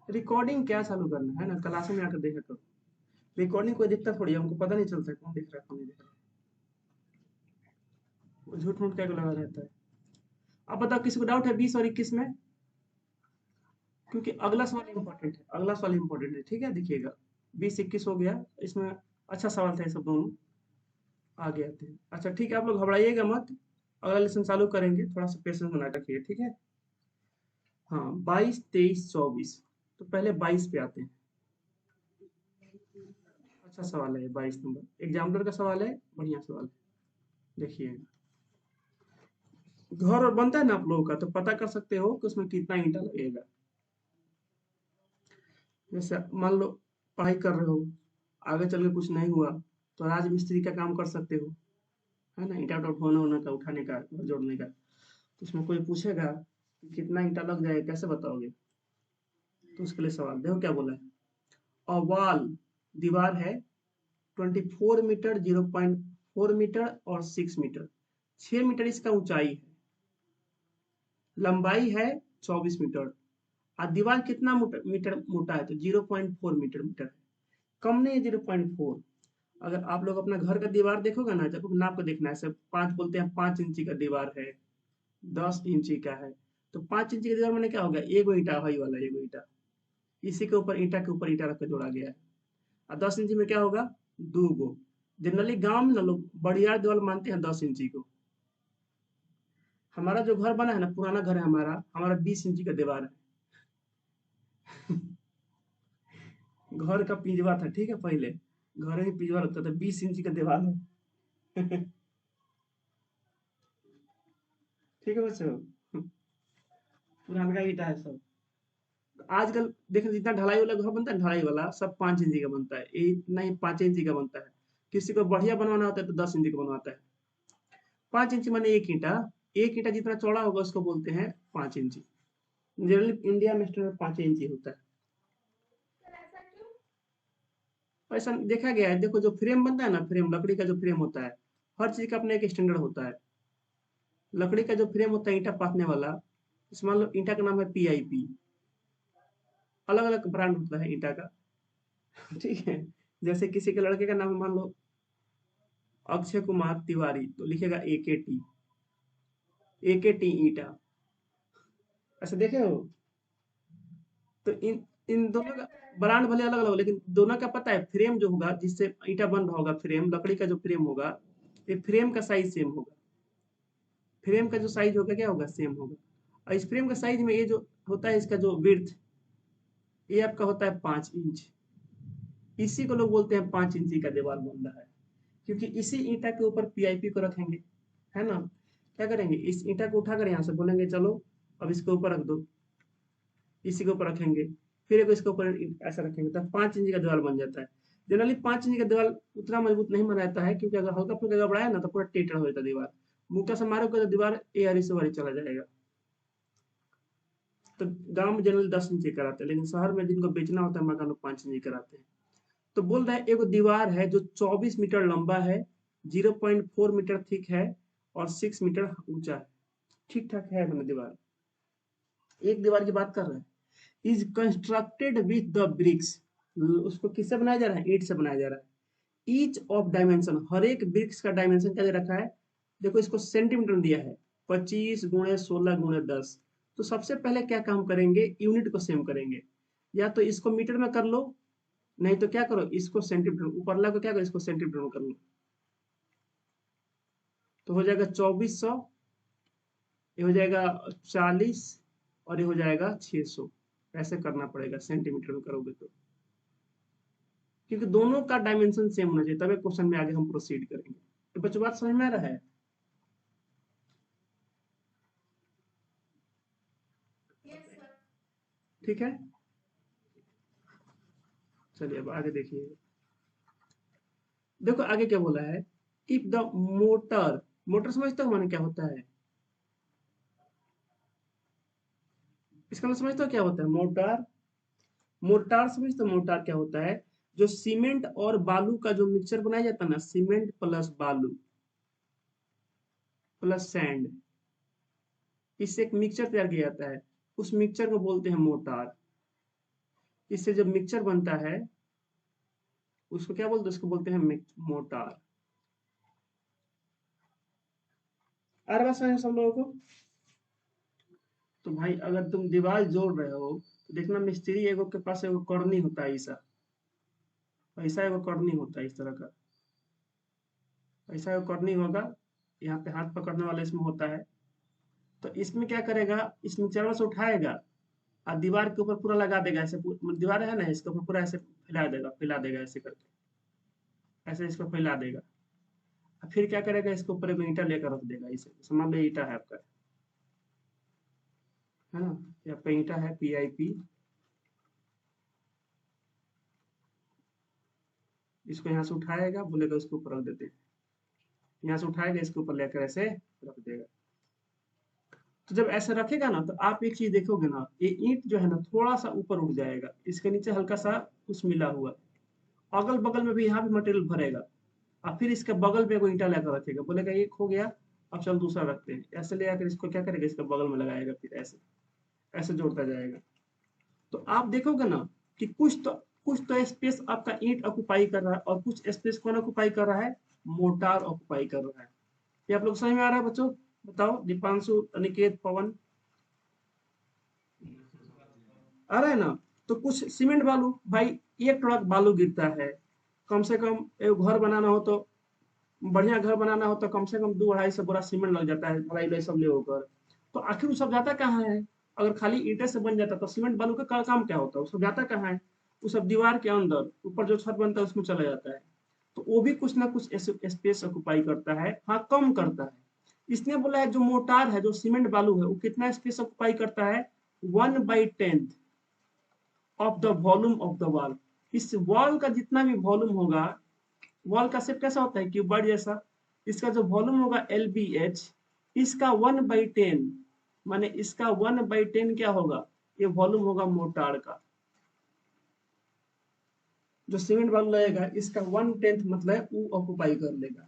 Recording क्या चालू करना है ना, क्लास में आकर देखा करो। रिकॉर्डिंग कोई दिखता थोड़ी है, हमको पता नहीं चलता है कौन दिख रहा है कौन नहीं दिख रहा है। वो झूठ मूठ क्या को लगा रहता है। अब बताओ किसी को डाउट है 20 और 21 में? क्योंकि अगला सवाल इम्पोर्टेंट है, अगला सवाल इम्पोर्टेंट है, ठीक है देखिएगा। 20 21 हो गया इसमें। अच्छा सवाल था ये सब दोनों। आगे आते हैं। अच्छा ठीक है, आप लोग घबराइएगा मत। अगला लेसन चालू करेंगे, थोड़ा सा पेशेंस बना के रखिए, ठीक है। हाँ 22 23 24। तो पहले 22 पे आते हैं। अच्छा सवाल है ये 22 नंबर, एग्जामिनर का सवाल है, बढ़िया सवाल है। देखिए, घर और बनता है ना आप लोगों का, तो पता कर सकते हो कि उसमें कितना ईंटा लगेगा। जैसे मान लो पढ़ाई कर रहे हो, आगे चल के कुछ नहीं हुआ, तो राज मिस्त्री का काम कर सकते हो, है ना, ईंटा उठा होना होना का, उठाने का, जोड़ने का। तो उसमें कोई पूछेगा कि कितना ईंटा लग जाएगा, कैसे बताओगे? तो उसके लिए सवाल देखो क्या बोला है। अ वॉल, दीवार है, 24 मीटर, 0.4 मीटर और 6 मीटर। 6 मीटर इसका ऊंचाई है, लंबाई है 24 मीटर। और दीवार कितना मीटर मोटा है, तो 0.4 मीटर मीटर है। कम नहीं है 0.4। अगर आप लोग अपना घर का दीवार देखोगे ना, जब नाप के देखना है, ऐसे 5 बोलते हैं, 5 इंची का दीवार है, 10 इंची का है। तो 5 इंची का दीवार मैंने क्या हो गया, एगो ईंटा, वही वाला एगो ईंटा। इसी के ऊपर ईंटा के ऊपर ईंटा रख के जोड़ा गया है। और 10 इंची में क्या होगा, 2 गो। जनरली गांव में ना लोग बढ़िया दीवार मानते हैं 10 इंची को। हमारा जो घर बना है ना, पुराना घर है हमारा, हमारा 20 इंची का दीवार है। घर का पिंजवा था, ठीक है, पहले घर में पिंजवा लगता था, 20 इंची का दीवार है। ठीक है बच्चों। पुराना ईटा है सब। आजकल देखो जितना ढलाई वाला घर बनता है, ढलाई वाला सब 5 इंची का बनता है, इतना ही 5 इंची का बनता है। किसी को बढ़िया बनवाना होता है तो 10 इंची का बनवाता है। 5 इंची माने एक ईंटा। एक ईंटा जितना चौड़ा होगा उसको बोलते हैं 5 इंची। जनरली इंडिया में स्टैंडर्ड 5 इंची होता है। ऐसा देखा गया है, देखो जो फ्रेम बनता है ना, फ्रेम लकड़ी का जो फ्रेम होता है, हर चीज का अपना एक स्टैंडर्ड होता है। लकड़ी का जो फ्रेम होता है ईंटा पाथने वाला, जैसे मान लो ईंटा का नाम है PIP। अलग अलग ब्रांड होता है ईंटा का। ठीक है। जैसे किसी के लड़के का नाम मान लो अक्षय कुमार तिवारी, तो लिखेगा AKT। AKT ईंटा। ऐसे देखे हो? तो इन इन दोनों का ब्रांड भले अलग अलग हो, लेकिन दोनों का पता है, फ्रेम जो होगा जिससे ईंटा बन रहा होगा, फ्रेम लकड़ी का जो फ्रेम होगा, ये फ्रेम का साइज सेम होगा। फ्रेम का जो साइज होगा क्या होगा, सेम होगा। और इस फ्रेम का साइज में ये जो होता है, इसका जो विड्थ, ये आपका होता है 5 इंच। इसी को लोग बोलते हैं 5 इंची का दीवार बन रहा है। क्योंकि इसी ईंटा के ऊपर PIP को रखेंगे, है ना। क्या करेंगे, इस ईंटा को उठाकर यहाँ से बोलेंगे चलो अब इसके ऊपर रख दो, इसी के ऊपर रखेंगे, फिर एक इसके ऊपर ऐसा रखेंगे, तब 5 इंची का दीवार बन जाता है। जनरली 5 इंची का दीवार उतना मजबूत नहीं बना रहता है, क्योंकि अगर हल्का फुल्का गड़बड़ाया ना तो पूरा टेढ़ा हो जाता है दीवार। मुक्का से मारोगे तो दीवार एआरी से वारी चला जाएगा। तो गांव में जनरली 10 इंची कराते हैं, लेकिन शहर में जिनको बेचना होता है मकान, 5 इंची कराते हैं। तो बोल रहा है एगो दीवार है जो 24 मीटर लंबा है, 0.4 मीटर थिक है और 6 मीटर ऊंचा है। ठीक ठाक है मतलब दीवार। एक दीवार की बात कर रहे हैं। Is constructed with the bricks. उसको किससे बनाया जा रहा है, ईंट से बनाया जा रहा है। ईच ऑफ डायमेंशन, हर एक ब्रिक्स का डायमेंशन क्या दे रखा है, देखो इसको सेंटीमीटर दिया है, 25 × 16 × 10। तो सबसे पहले क्या काम करेंगे, यूनिट को सेम करेंगे। या तो इसको मीटर में कर लो, नहीं तो क्या करो, इसको सेंटीमीटर, ऊपरला को क्या करो, इसको सेंटीमीटर में कर लो। तो हो जाएगा 2400, ये हो जाएगा 40, और ये हो जाएगा 600। ऐसे करना पड़ेगा, सेंटीमीटर में करोगे तो। क्योंकि दोनों का डायमेंशन सेम होना चाहिए, तभी क्वेश्चन में आगे हम प्रोसीड करेंगे। तो बच्चों बात समझ में आ रहा है? ठीक है, चलिए अब आगे देखिए। देखो आगे क्या बोला है। इफ द मोटर, मोटर समझते हो माने क्या होता है? इसका मतलब समझते हो क्या होता है, मोटार। मोर्टार समझते हो, मोर्टार क्या होता है? जो सीमेंट और बालू का जो मिक्सचर बनाया जाता है ना, सीमेंट प्लस बालू प्लस सैंड, इससे एक मिक्सचर तैयार किया जाता है, उस मिक्सचर को बोलते हैं मोटार। इससे जब मिक्सचर बनता है उसको क्या बोलते हैं? उसको बोलते हैं मोटार। आ रहा समझ सब लोगों को? तो भाई अगर तुम दीवार जोड़ रहे हो तो देखना मिस्त्री एगो के पास एगो करनी होता है, ऐसा ऐसा एगो करनी होता है, इस तरह का ऐसा एगो करनी होगा, यहाँ पे हाथ पकड़ने वाला इसमें होता है। तो इसमें क्या करेगा, इस मिक्सचर से उठाएगा और दीवार के ऊपर पूरा लगा देगा, ऐसे दीवार है ना, इसके ऊपर पूरा ऐसे फैला देगा ऐसे करके, ऐसे इसको फैला देगा। और फिर क्या करेगा, इसके ऊपर एक ईंटा लेकर रख देगा, इसे समझ लो ईंटा है आपका, है ना, ये आपका ईंटा है PIP। इसको यहाँ से उठाएगा, बोलेगा इसके ऊपर रख देते हैं, यहाँ से उठाएगा इसके ऊपर लेकर ऐसे रख देगा। तो जब ऐसे रखेगा ना तो आप एक चीज देखोगे ना, ये ईंट जो है ना थोड़ा सा ऊपर उठ जाएगा, इसके नीचे हल्का सा कुछ मिला हुआ, अगल बगल में भी यहाँ भी मटेरियल भरेगा, और फिर इसके बगल में कोई ईंटा लेकर रखेगा, बोलेगा एक हो गया, अब चल दूसरा रखते हैं, ऐसे ले आकर इसको क्या करेगा, इसके बगल में लगाएगा, फिर ऐसे ऐसे जोड़ता जाएगा। तो आप देखोगे ना कि कुछ तो स्पेस आपका ईंट ऑक्युपाई कर रहा है, और कुछ स्पेस कौन ऑक्युपाई कर रहा है, मोटार ऑक्युपाई कर रहा है। ये आप लोग समझ में आ रहा है बच्चों? बताओ दीपांशु, अनिकेत, पवन, आ रहा है ना? तो कुछ सीमेंट बालू, भाई एक ट्रक बालू गिरता है, कम से कम एक घर बनाना हो तो, बढ़िया घर बनाना हो तो कम से कम 2-2.5 बोरा सीमेंट लग जाता है, ढलाई उलाई सब ले होकर। तो आखिर वो सब जाता कहाँ है? अगर खाली ईंटे से बन जाता तो सीमेंट बालू का काम क्या होता? वो सब जाता कहाँ है? वो सब दीवार के अंदर ऊपर जो छत बनता है उसमें चला जाता है। तो वो भी कुछ ना कुछ स्पेस ऑक्युपाई करता है, हाँ कम करता है। इसने बोला है जो मोटार है, जो सीमेंट बालू है, वो कितना स्पेस ऑक्युपाई करता है, 1/10 of the volume of the wall. इस वॉल का जितना भी वॉल्यूम होगा, वॉल का शेप कैसा होता है, क्यूबॉइड जैसा, इसका जो वॉल्यूम होगा LBH, इसका 1/10, माने इसका 1/10 क्या होगा, ये वॉल्यूम होगा मोटार का। जो सीमेंट बालू लगेगा इसका 1/10 मतलब वो ऑक्युपाई कर लेगा।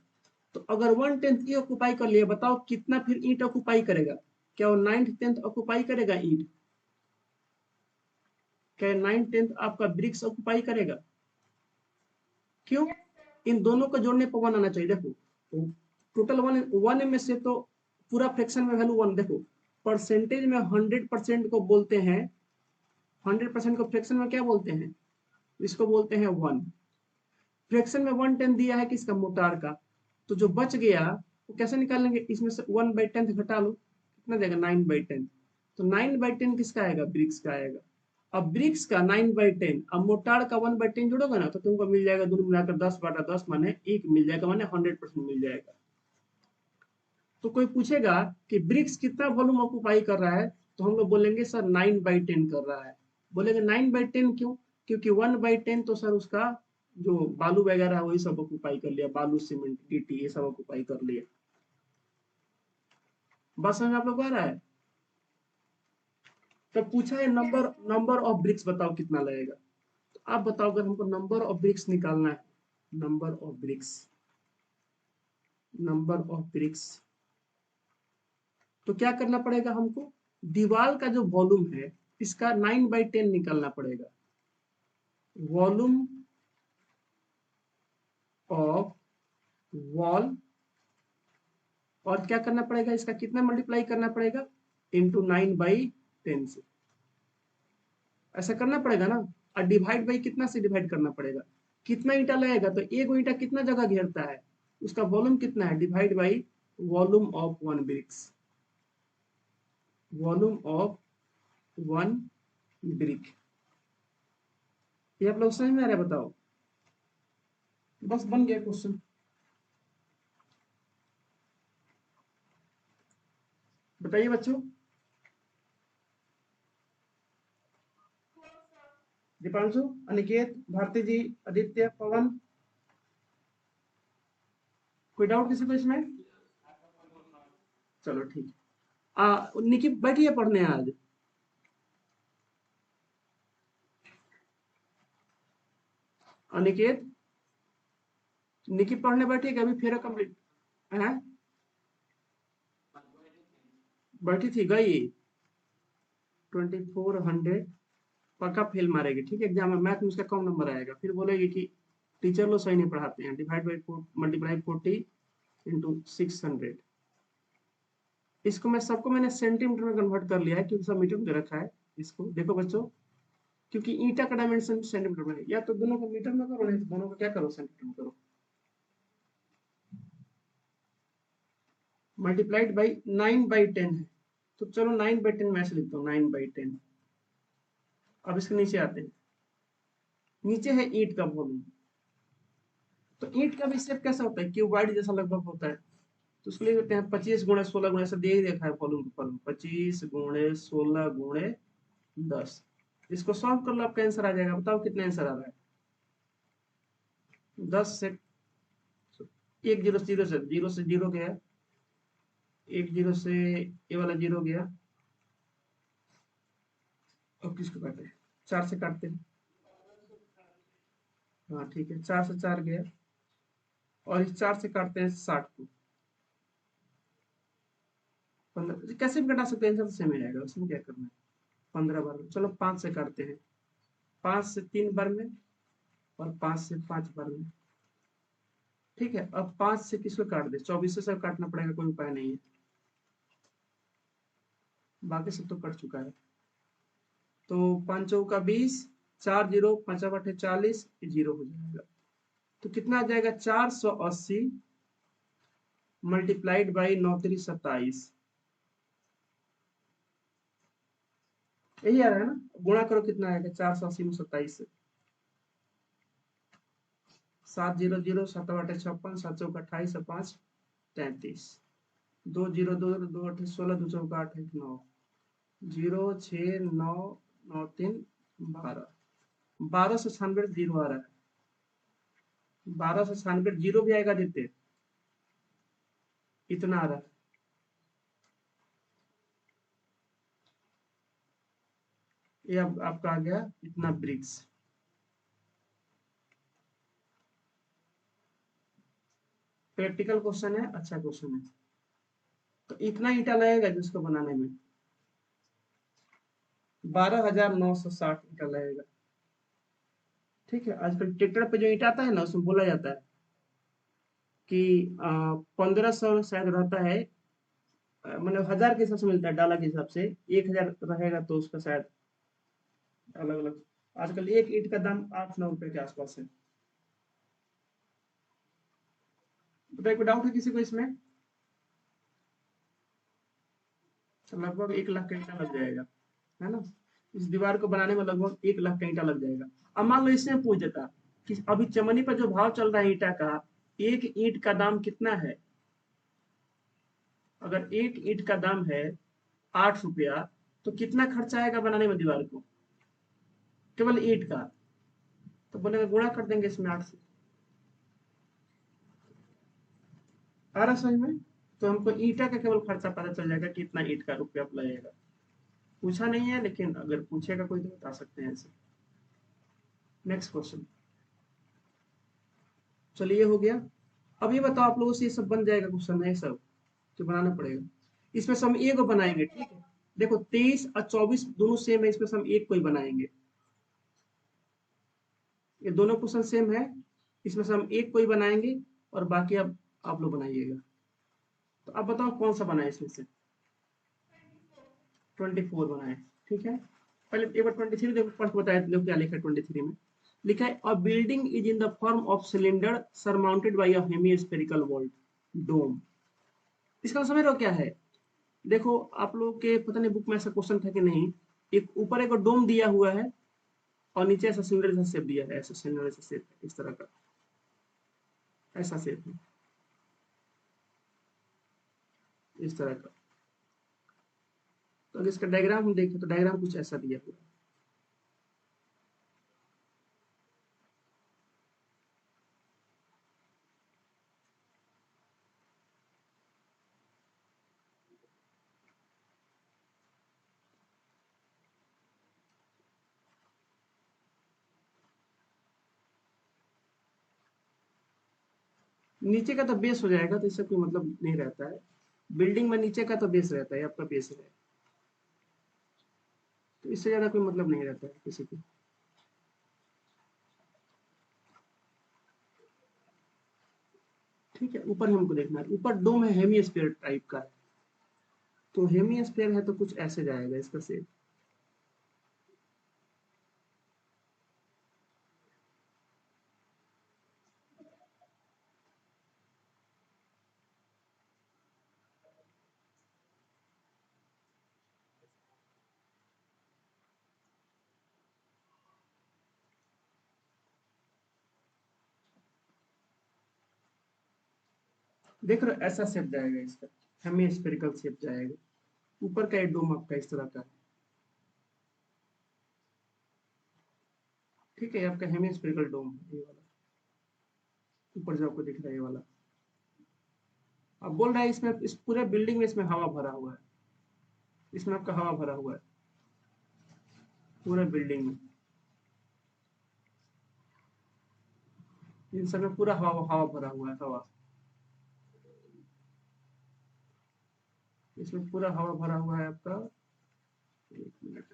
तो अगर 1/10 ये ऑक्युपाई कर लिया, बताओ कितना फिर ईंट ऑक्युपाई करेगा? क्या वो 9/10 ऑक्युपाई करेगा ईंट? क्या 9/10 आपका ब्रिक्स ऑक्युपाई करेगा? क्यों? इन दोनों को जोड़ने पर 1 आना चाहिए। देखो टोटल 1 में से तो पूरा फ्रैक्शन में वैल्यू 1, देखो परसेंटेज में 100% को बोलते हैं, 100% को फ्रैक्शन में क्या बोलते हैं, इसको बोलते हैं 1। फ्रैक्शन में 1/10 दिया है किसका, मोटार का। तो जो बच गया वो कैसे निकालेंगे, इसमें से 1/10 घटा लो, कितना देगा, 9/10। तो 9/10 किसका आएगा, ब्रिक्स का आएगा। अब ब्रिक्स का 9/10, अब मोटार का 1/10 जोड़ोगे ना तो तुमको मिल जाएगा, दोनों मिलाकर 10/10 माने 1 मिल जाएगा, माने 100% मिल जाएगा। तो कोई पूछेगा कि ब्रिक्स कितना वॉल्यूम ऑक्युपाई कर रहा है, तो हम लोग बोलेंगे सर 9/10 कर रहा है। बोलेंगे 9/10 क्यों? क्योंकि 1/10 तो सर उसका जो बालू वगैरह है वही सब ऑक्युपाई कर लिया, बालू सीमेंट गिट्टी ये सब ऑक्युपाई कर लिया। बस समझ आप लोग आ रहा है? तो पूछा है नंबर नंबर ऑफ ब्रिक्स बताओ कितना लगेगा। तो आप बताओ, अगर हमको नंबर ऑफ ब्रिक्स निकालना है, number of BRICS, number of BRICS, तो क्या करना पड़ेगा हमको, दीवार का जो वॉल्यूम है इसका 9/10 निकालना पड़ेगा, वॉल्यूम ऑफ वॉल, और क्या करना पड़ेगा, इसका कितना मल्टीप्लाई करना पड़ेगा, इंटू 9/10 से, ऐसा करना पड़ेगा ना। और डिवाइड बाई कितना से डिवाइड करना पड़ेगा, कितना ईंटा लगेगा, तो एक ईंटा कितना जगह घेरता है, उसका वॉल्यूम कितना है, divide by volume of 1 bricks, volume of 1 brick. ये आप लोग समझ में आ रहा है? बताओ, बस बन गया क्वेश्चन। बताइए बच्चों, दीपांशु, अनिकेत, भारती जी, आदित्य, पवन, कोई डाउट किसी को इसमें? चलो ठीक है, निकी बैठिए पढ़ने आज। अनिकेत, निकी पढ़ने बैठी है, अभी फेरा कंप्लीट है, बैठी थी, गई 2400 पक्का फेल मारेगी, ठीक है, एग्जाम में मैथ में उसका कम नंबर आएगा, फिर बोलेगी कि टीचर लोग सही नहीं पढ़ाते हैं, डिवाइड बाई मल्टीप्लाई 40 इंटू 600। इसको मैं सबको मैंने सेंटीमीटर में कन्वर्ट कर लिया है क्योंकि सब मीटर में दे रखा है। इसको देखो बच्चों, क्योंकि ईटा का डायमेंशन सेंटीमीटर में है, या तो दोनों को मीटर में करो, नहीं तो दोनों को क्या करो, सेंटीमीटर में करो। मल्टीप्लाइड बाई 9/10 है, तो चलो 9/10 मैं ऐसे लिखता हूँ, 9/10। अब इसके नीचे आते हैं, नीचे है ईंट का वॉल्यूम। तो ईंट का भी शेप कैसा होता है, क्यूबॉइड जैसा लगभग होता है। तो उसको लिख देते हैं 25 × 16 ऐसा दे ही देखा है फॉर्मूला का फॉर्मूला, 25 × 16 × 10। इसको सॉल्व कर लो, आपका आंसर आ जाएगा। बताओ कितना आंसर आ रहा है। 10 से 1 0 से 0 गया, 1 0 से ये वाला 0 गया। अब किसको काटे हैं, 4 से काटते हैं। हाँ ठीक है, 4 से 4 गया, और इस 4 से काटते हैं 60 को। 15 कैसे भी कटा सकते हैं, आंसर तो सेम ही आएगा, उसमें क्या करना है। 15 बार में, चलो 5 से काटते हैं, 5 से 3 बार में, और 5 से 5 बार में। ठीक है, अब 5 से किसको काट दे, 24 से काटना पड़ेगा, कोई उपाय नहीं है, बाकी सब तो कट चुका है। तो 5 चौका 20, 4 0, 5 8 40, 0 हो जाएगा। तो कितना आ जाएगा, 480 मल्टीप्लाइड बाई 9 3 27। यही आ रहा है ना, गुणा करो कितना आएगा, 480 में 27 से। 7 0 0, 7 8 56, 7 चौका 28, 5 33, 2 0 2 2 8 16, 2 चौका 8 9, 0 6 9 9 3 12, 12 से 96 जीरो आ रहा है, 12 से 96 जीरो भी आएगा देते, इतना आ रहा है। ये अब आपका आ गया इतना ब्रिक्स। प्रैक्टिकल क्वेश्चन है, अच्छा क्वेश्चन है। तो इतना ईटा लगेगा जिसको बनाने में 12,960 ईटा लगेगा। ठीक है, आजकल ट्रैक्टर पे जो ईटा आता है ना, उसमें बोला जाता है कि 1500 शायद रहता है, मतलब 1000 के हिसाब से मिलता है, डाला के हिसाब से 1000 रहेगा तो उसका शायद अलग अलग। आजकल एक ईंट का दाम 8-9 रुपए के आसपास है। बताइए, कोई डाउट है किसी को इसमें। तो लगभग 1 लाख का ईंटा लग जाएगा, है ना। इस दीवार को बनाने में लगभग 1 लाख का ईंटा लग जाएगा। अब मान लो इसमें पूछ देता कि अभी चमनी पर जो भाव चल रहा है ईंटा का, एक ईंट का दाम कितना है। अगर एक ईंट का दाम है 8 रुपया, तो कितना खर्चा आएगा बनाने में दीवार को, केवल ईंट का। तो बोलेगा गुणा कर देंगे इसमें 8 से। आ रहा समझ में। तो हमको ईंटा का केवल खर्चा पता चल जाएगा कि इतना ईंट का रुपया लगेगा। पूछा नहीं है, लेकिन अगर पूछेगा कोई तो बता सकते हैं ऐसे। नेक्स्ट क्वेश्चन, चलिए हो गया। अब ये बताओ आप लोगों से ये सब बन जाएगा क्वेश्चन है सब, जो बनाना पड़ेगा। इसमें से हम एक को बनाएंगे, ठीक है। देखो 23 और 24 दोनों सेम है, इसमें से हम एक को ही बनाएंगे। ये दोनों क्वेश्चन सेम है, इसमें से हम एक को ही बनाएंगे, और बाकी अब आप लोग बनाइएगा। तो अब बताओ कौन सा बनाए इसमें से। 24 बनाए, ठीक है। पहले एक बार 23 देखो, फर्स्ट बताया देखो क्या लिखा है 23 में। लिखा है a building is in the form of cylinder surmounted by a hemi wall dome. इसका समझ रहे हो क्या है। देखो आप लोगों के पता नहीं बुक में ऐसा क्वेश्चन था कि नहीं, एक ऊपर एक डोम दिया हुआ है, और नीचे ऐसा सिलेंडर जैसा शेप दिया है, ऐसा सिलेंडर जैसा शेप इस तरह का, ऐसा शेप है इस तरह का। तो अगर इसका डायग्राम हम देखें तो डायग्राम कुछ ऐसा दिया हुआ है। नीचे का तो बेस हो जाएगा, तो इससे कोई मतलब नहीं रहता है। बिल्डिंग में नीचे का तो बेस रहता है, आपका बेस है। तो इससे ज्यादा कोई मतलब नहीं रहता है किसी को। ठीक है, ऊपर हमको देखना है, ऊपर डोम है, हेमिस्फीयर टाइप का है, तो हेमिस्फीयर है तो कुछ ऐसे जाएगा इसका शेप। देख रहे हो, ऐसा शेप जाएगा इसका, हेमिस्फेरिकल शेप जाएगा। ऊपर का डोम आपका इस तरह का है। ठीक है, ये आपका हेमिस्फेरिकल डोम है, ये वाला ऊपर जो आपको दिख रहा है ये वाला। अब बोल रहा है इसमें, इस पूरे बिल्डिंग में इसमें हवा भरा हुआ है, इसमें आपका हवा भरा हुआ है पूरे बिल्डिंग में, इन सब में पूरा हवा हवा भरा हुआ है, हवा, इसमें पूरा हवा भरा हुआ है आपका। एक मिनट,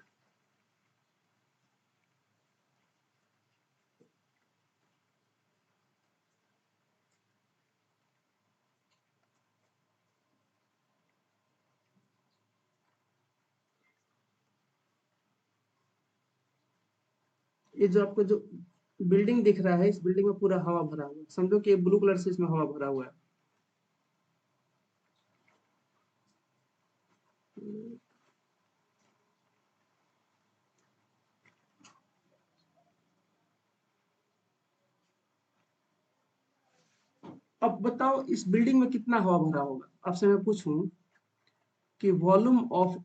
ये जो आपको जो बिल्डिंग दिख रहा है, इस बिल्डिंग में पूरा हवा भरा हुआ है, समझो कि ब्लू कलर से इसमें हवा भरा हुआ है। अब बताओ इस बिल्डिंग में कितना हवा भरा होगा, आपसे मैं पूछूं कि volume of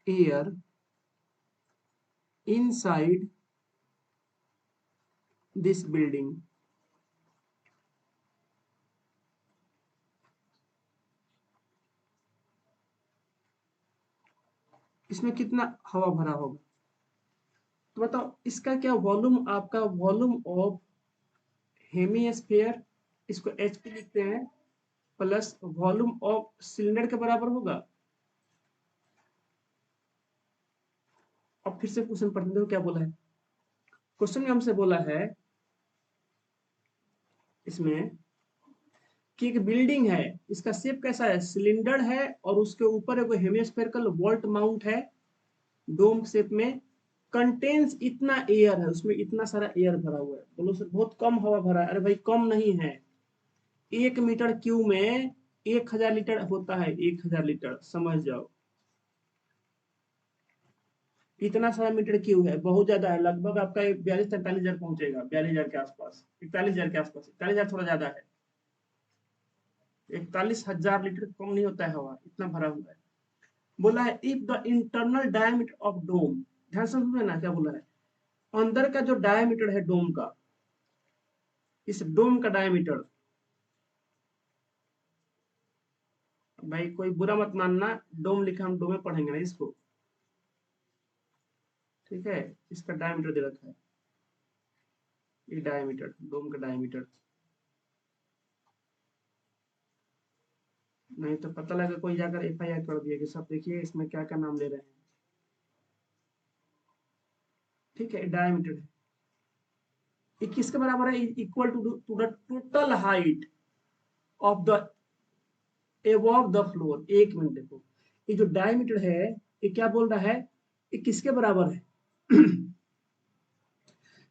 air inside this building, इसमें कितना हवा भरा होगा। तो बताओ इसका क्या वॉल्यूम, आपका वॉल्यूम ऑफ हेमिस्फेयर, इसको एच पी लिखते हैं, प्लस वॉल्यूम ऑफ सिलेंडर के बराबर होगा। अब फिर से क्वेश्चन पढ़ने दो, क्या बोला है क्वेश्चन में, हमसे बोला है इसमें कि एक बिल्डिंग है, इसका शेप कैसा है, सिलेंडर है, और उसके ऊपर एक हेमिस्फेरिकल वॉल्ट माउंट है डोम शेप में, कंटेन्स इतना एयर है, उसमें इतना सारा एयर भरा हुआ है। बोलो सर बहुत कम हवा भरा है, अरे भाई कम नहीं है, 1 मीटर क्यूब में 1000 लीटर होता है, 1000 लीटर समझ जाओ, इतना सारा मीटर क्यूब है, बहुत ज्यादा है, लगभग आपका 42-43 हजार पहुंचेगा, 42 हजार के आसपास, 41 हजार के आसपास, 41 हजार थोड़ा ज्यादा है, 41 हजार लीटर कम नहीं होता है हवा, इतना भरा हुआ है। बोला है if the internal diameter of dome, ध्यान से समझना ना क्या बोला है, अंदर का जो डायमीटर है डोम का, इस डोम का डायमीटर, भाई कोई बुरा मत मानना, डोम लिखा हम डोम में पढ़ेंगे ना इसको, ठीक है, इसका डायमीटर दे रखा है, ये डायमीटर, डोम का डायमीटर, नहीं तो पता लगा कोई जाकर एफआईआर कर दिया कि सब देखिए इसमें क्या क्या नाम ले रहे हैं। ठीक है, डायमीटर है, ये किसके बराबर है, equal to the total height of the above the floor. एक मिनट देखो, ये जो डायमीटर है, ये क्या बोल रहा है, ये किसके बराबर है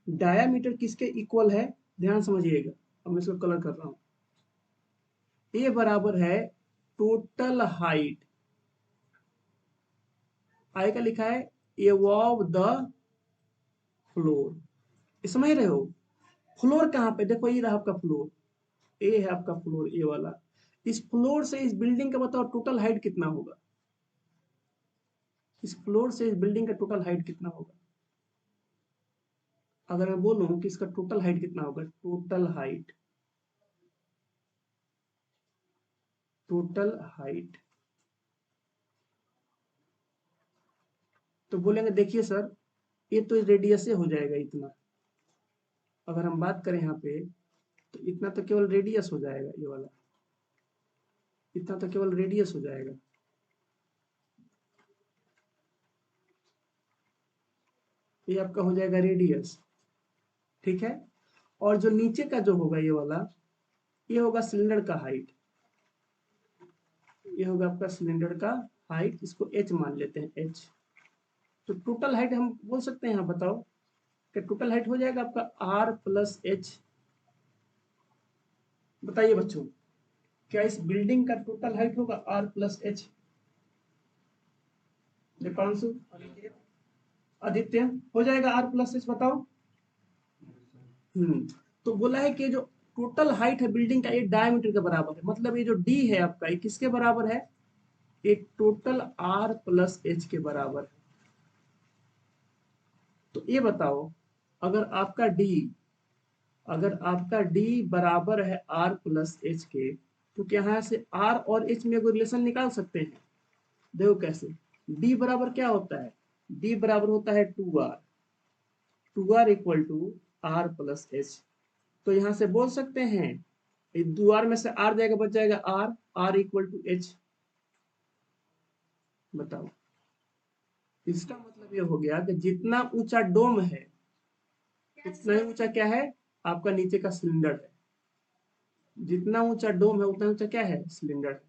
डायमीटर किसके इक्वल है, ध्यान समझिएगा, अब मैं इसको कलर कर रहा हूं, ये बराबर है टोटल हाइट, आई का लिखा है एबव द फ्लोर, समझ रहे हो, फ्लोर कहाँ पे, देखो ये रहा आपका फ्लोर, ए है आपका फ्लोर, ए वाला, इस फ्लोर से इस बिल्डिंग का बताओ टोटल हाइट कितना होगा, इस फ्लोर से इस बिल्डिंग का टोटल हाइट कितना होगा, अगर मैं बोलूं कि इसका टोटल हाइट कितना होगा, टोटल हाइट, टोटल हाइट, तो बोलेंगे देखिए सर ये तो रेडियस से हो जाएगा इतना, अगर हम बात करें यहाँ पे तो इतना तो केवल रेडियस हो जाएगा ये वाला, इतना तो केवल रेडियस हो जाएगा। ये आपका हो जाएगा रेडियस, ठीक है। और जो नीचे का जो होगा ये वाला, ये होगा सिलेंडर का हाइट। ये होगा आपका सिलेंडर का हाइट, इसको h मान लेते हैं, h। तो टोटल हाइट हम बोल सकते हैं यहाँ, बताओ कि टोटल हाइट हो जाएगा आपका r प्लस एच। बताइए बच्चों, क्या इस बिल्डिंग का टोटल हाइट होगा r plus H? Deepanshu, Aditya, हो जाएगा r प्लस एच, बताओ। तो बोला है कि जो टोटल हाइट है बिल्डिंग का, ये डायमीटर के बराबर है। मतलब ये जो d है आपका, ये किसके बराबर है? एक टोटल r प्लस एच के बराबर है। तो ये बताओ, अगर आपका d अगर आपका d बराबर है r प्लस एच के, तो क्या यहाँ से r और h में कोई रिलेशन निकाल सकते हैं? देखो कैसे। d बराबर क्या होता है? d बराबर होता है 2r। 2r equal to r plus H. तो यहाँ से बोल सकते हैं, 2r में से r जाएगा, बच जाएगा r, r equal to H. बताओ, इसका मतलब ये हो गया कि जितना ऊंचा डोम है, उतना ही ऊंचा क्या है? आपका नीचे का सिलेंडर है। जितना ऊंचा डोम है, उतना ऊंचा क्या है? सिलेंडर है।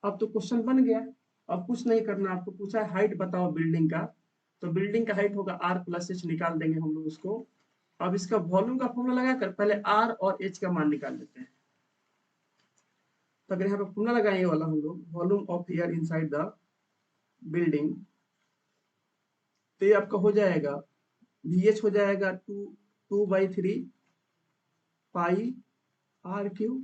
अब तो क्वेश्चन बन गया। अब कुछ नहीं करना, आपको पूछा है हाइट बताओ बिल्डिंग का। तो बिल्डिंग का हाइट होगा आर प्लस एच, निकाल देंगे हम लोग उसको। अब इसका वॉल्यूम का फॉर्मूला लगाकर पहले आर और एच का मान निकाल लेते हैं। तो अगर यहाँ पे फॉर्मूला लगाए वाला हम लोग, volume of air inside the building, तो ये आपका हो जाएगा, वी एच हो जाएगा 2/3 पाई आर क्यू,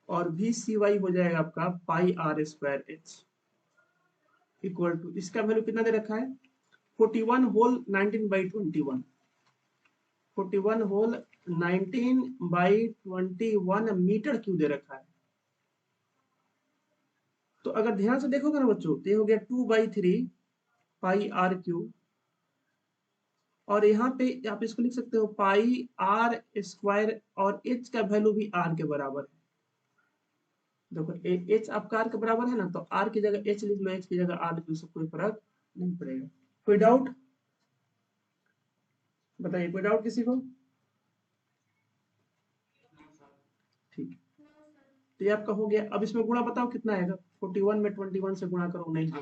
और वी सी वाई हो जाएगा आपका pi r square h, equal to, इसका वैल्यू कितना दे रखा है? 41 होल 19/21। 41 होल 19/21 मीटर क्यूब दे रखा है। तो अगर ध्यान से देखोगे ना बच्चों, तो ये हो गया 2/3 पाई आर क्यूब, और यहाँ पे आप इसको लिख सकते हो पाई आर स्क्वायर, और एच का वैल्यू भी आर के बराबर है। देखो एच आपका आर के बराबर है ना, तो आर की जगह एच लिख लो, एच की जगह आर लिख लो, उससे कोई फर्क नहीं पड़ेगा। कोई डाउट? बताइए, कोई डाउट किसी को? ठीक, तो ये आपका हो गया। अब इसमें गुणा बताओ कितना आएगा? 41 में 21 से गुणा करो, 19 दो,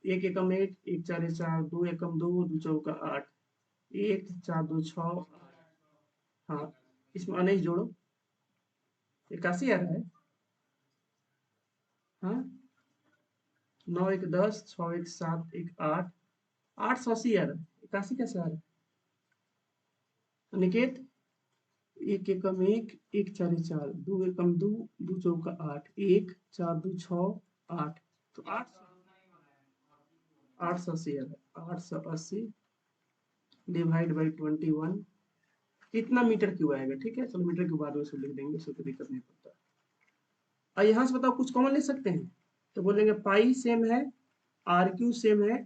एक एकम एक, एक चार चार, दो एकम दो, दो चौका आठ, एक चार दो छः। हाँ, इसमें 19 जोड़ो, 81 आ रहा है। हाँ, 9 एक 10, 6 एक 7, एक 8, 880 आ रहा है। 81 कैसे आ रहा है अनिकेत? एक एकम एक, एक चार चार, दो एकम दो, दो चौका आठ, एक चार दो छः आठ, तो 880 आ रहा है। 880 डिवाइड बाई 21, कितना मीटर क्यूब आएगा? ठीक है, चलो मीटर के बाद में उसको लिख देंगे, उसको कोई दिक्कत नहीं पड़ता। और यहाँ से बताओ, कुछ कॉमन ले सकते हैं? तो बोलेंगे पाई सेम है, आर क्यू सेम है,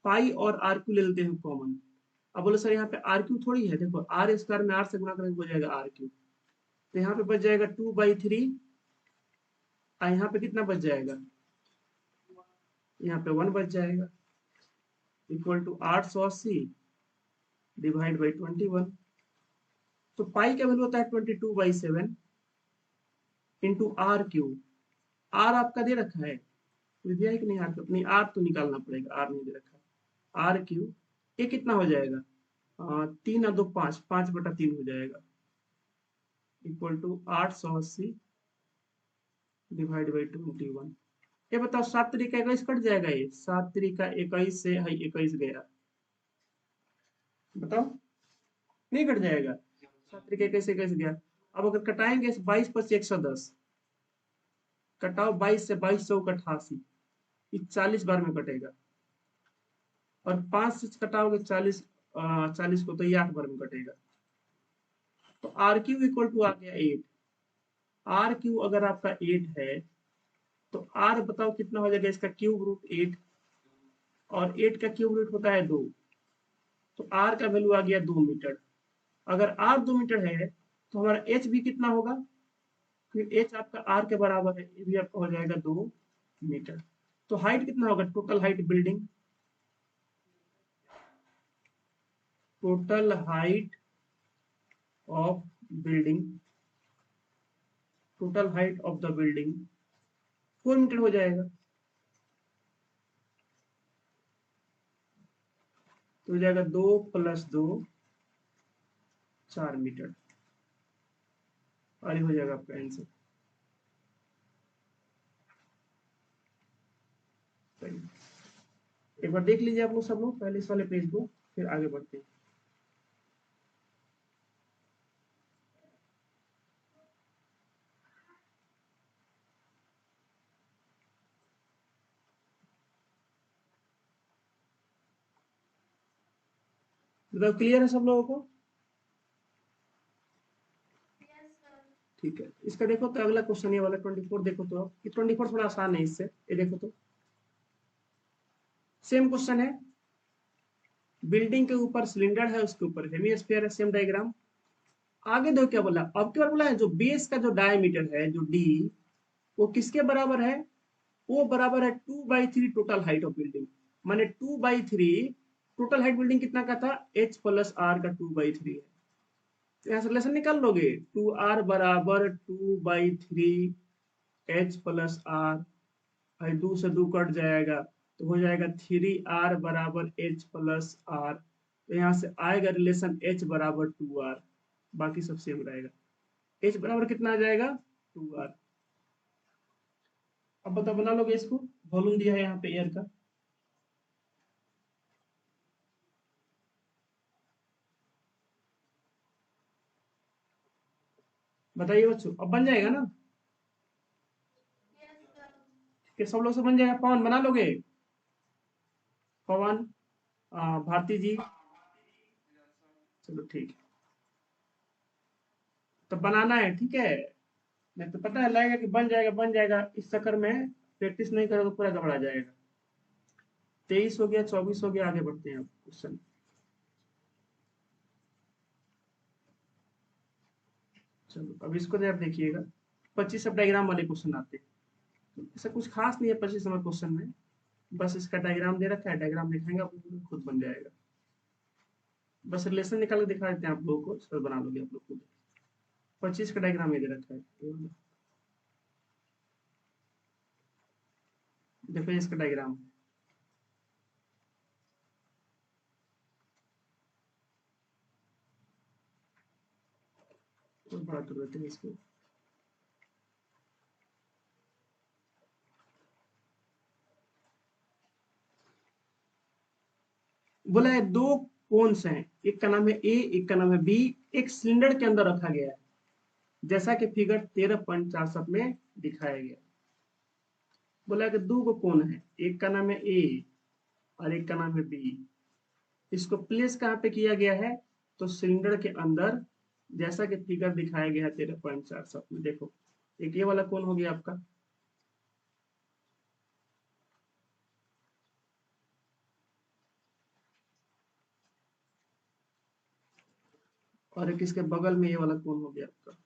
पाई और आर क्यू ले लेते हैं कॉमन। अब बोले सर यहाँ पे आर क्यू थोड़ी है, देखो आर स्क्वायर में आर से गुणा करेंगे हो जाएगा आर क्यू। तो यहाँ पे बच जाएगा 2/3, और यहाँ पे कितना बच जाएगा? यहाँ पे 1 बच जाएगा, इक्वल टू 880 डिवाइड बाई 21। तो पाई का वैल्यू होता है 22/7 इंटू आर क्यू। आर आपका दे रखा है, दिया है कि नहीं? आर नहीं, आर तो निकालना पड़ेगा, आर नहीं दे रखा है। आर क्यू, ये कितना हो जाएगा? 3 और 2 5, 5/3 हो जाएगा, इक्वल टू 880 डिवाइड बाई 21। ये बताओ, 7 तरीका 21 कट जाएगा, ये 7 तरीका 21 से है 21 गया, बताओ नहीं कट जाएगा? 7 तरीका 21 से 21 गया। अब अगर कटाएंगे 22 + 110, कटाओ 22 से 22 100 88, 40 बार में कटेगा। और 5 से कटाओगे 40, 40 को, तो ये 8 बार में कटेगा। तो आर क्यू इक्वल टू आ गया 8। आर क्यू अगर आपका 8 है, तो आर बताओ कितना हो जाएगा? इसका क्यूब रूट 8, और 8 का क्यूब रूट होता है 2, तो आर का वैल्यू आ गया 2 मीटर। अगर आर 2 मीटर है, तो हमारा एच भी कितना होगा? फिर एच आपका आर के बराबर है, ये भी आपका हो जाएगा 2 मीटर। तो हाइट कितना होगा, total height building, total height of building, total height of the building 4 metre हो जाएगा। तो हो जाएगा 2 + 2 4 मीटर, और ये हो जाएगा आपका आंसर। एक बार देख लीजिए आप लोग, सब लोग पहले इस वाले पेज को, फिर आगे बढ़ते हैं। मतलब क्लियर है सब लोगों को? ठीक है, इसका देखो तो अगला क्वेश्चन ये वाला 24 देखो तो आप, ये 24 थोड़ा आसान है इससे, ये देखो तो सेम क्वेश्चन है, बिल्डिंग के ऊपर सिलेंडर है, उसके ऊपर हेमिस्फीयर है, सेम डायग्राम। आगे देखो क्या बोला, अब क्या बोला है, जो बेस का जो डायमीटर है जो डी, वो किसके बराबर है, वो बराबर है 2/3 टोटल हाइट ऑफ बिल्डिंग। माने 2/3 टोटल हाइट बिल्डिंग कितना का था, h+r का 2/3 है। तो यहाँ से रिलेशन निकाल लोगे, 2r बराबर 2/3 h+r, भाई 2 से 2 कट जाएगा, तो हो जाएगा 3r बराबर h+r। तो यहाँ से आएगा रिलेशन h बराबर 2r, बाकी सब सेम रहेगा। h बराबर कितना आ जाएगा, 2r। अब बताओ, बना लोगे इसको, वॉल्यूम दिया है यहाँ पे एयर का, बताइए बच्चों, अब बन जाएगा ना? कि सब लोग से बन जाएगा? पवन बना लोगे? पवन, भारती जी, चलो ठीक है, तो बनाना है, ठीक है। नहीं तो पता है लगेगा कि बन जाएगा बन जाएगा, इस चक्कर में प्रैक्टिस नहीं करोगे तो पूरा गड़बड़ा जाएगा। 23 हो गया, 24 हो गया, आगे बढ़ते हैं अब क्वेश्चन। चलो अब इसको जरा देखिएगा, 25 अब डायग्राम वाले क्वेश्चन आते हैं। तो ऐसा कुछ खास नहीं है 25 नंबर क्वेश्चन में, बस इसका डायग्राम दे रखा है, डायग्राम दिखाएंगे आप लोगों को, खुद बन जाएगा। बस रिलेशन निकाल के दिखा देते हैं आप लोगों को, सर बना लोगे आप लोग खुद। 25 का डायग्राम ये दे रखा है, ये वाला। देखो ये इसका डायग्राम, तो बड़ा कर देते हैं इसको। बोला है दो कोन्स हैं, एक का नाम है ए, एक का नाम है बी, एक सिलेंडर के अंदर रखा गया है, जैसा कि फिगर 13.47 में दिखाया गया। बोला है कि दो को कोन है, एक का नाम है ए और एक का नाम है बी। इसको प्लेस कहाँ पे किया गया है, तो सिलेंडर के अंदर, जैसा कि फिगर दिखाया गया है 13.47 में। देखो एक ये वाला कोन हो गया आपका, और एक इसके बगल में ये वाला कोन हो गया आपका,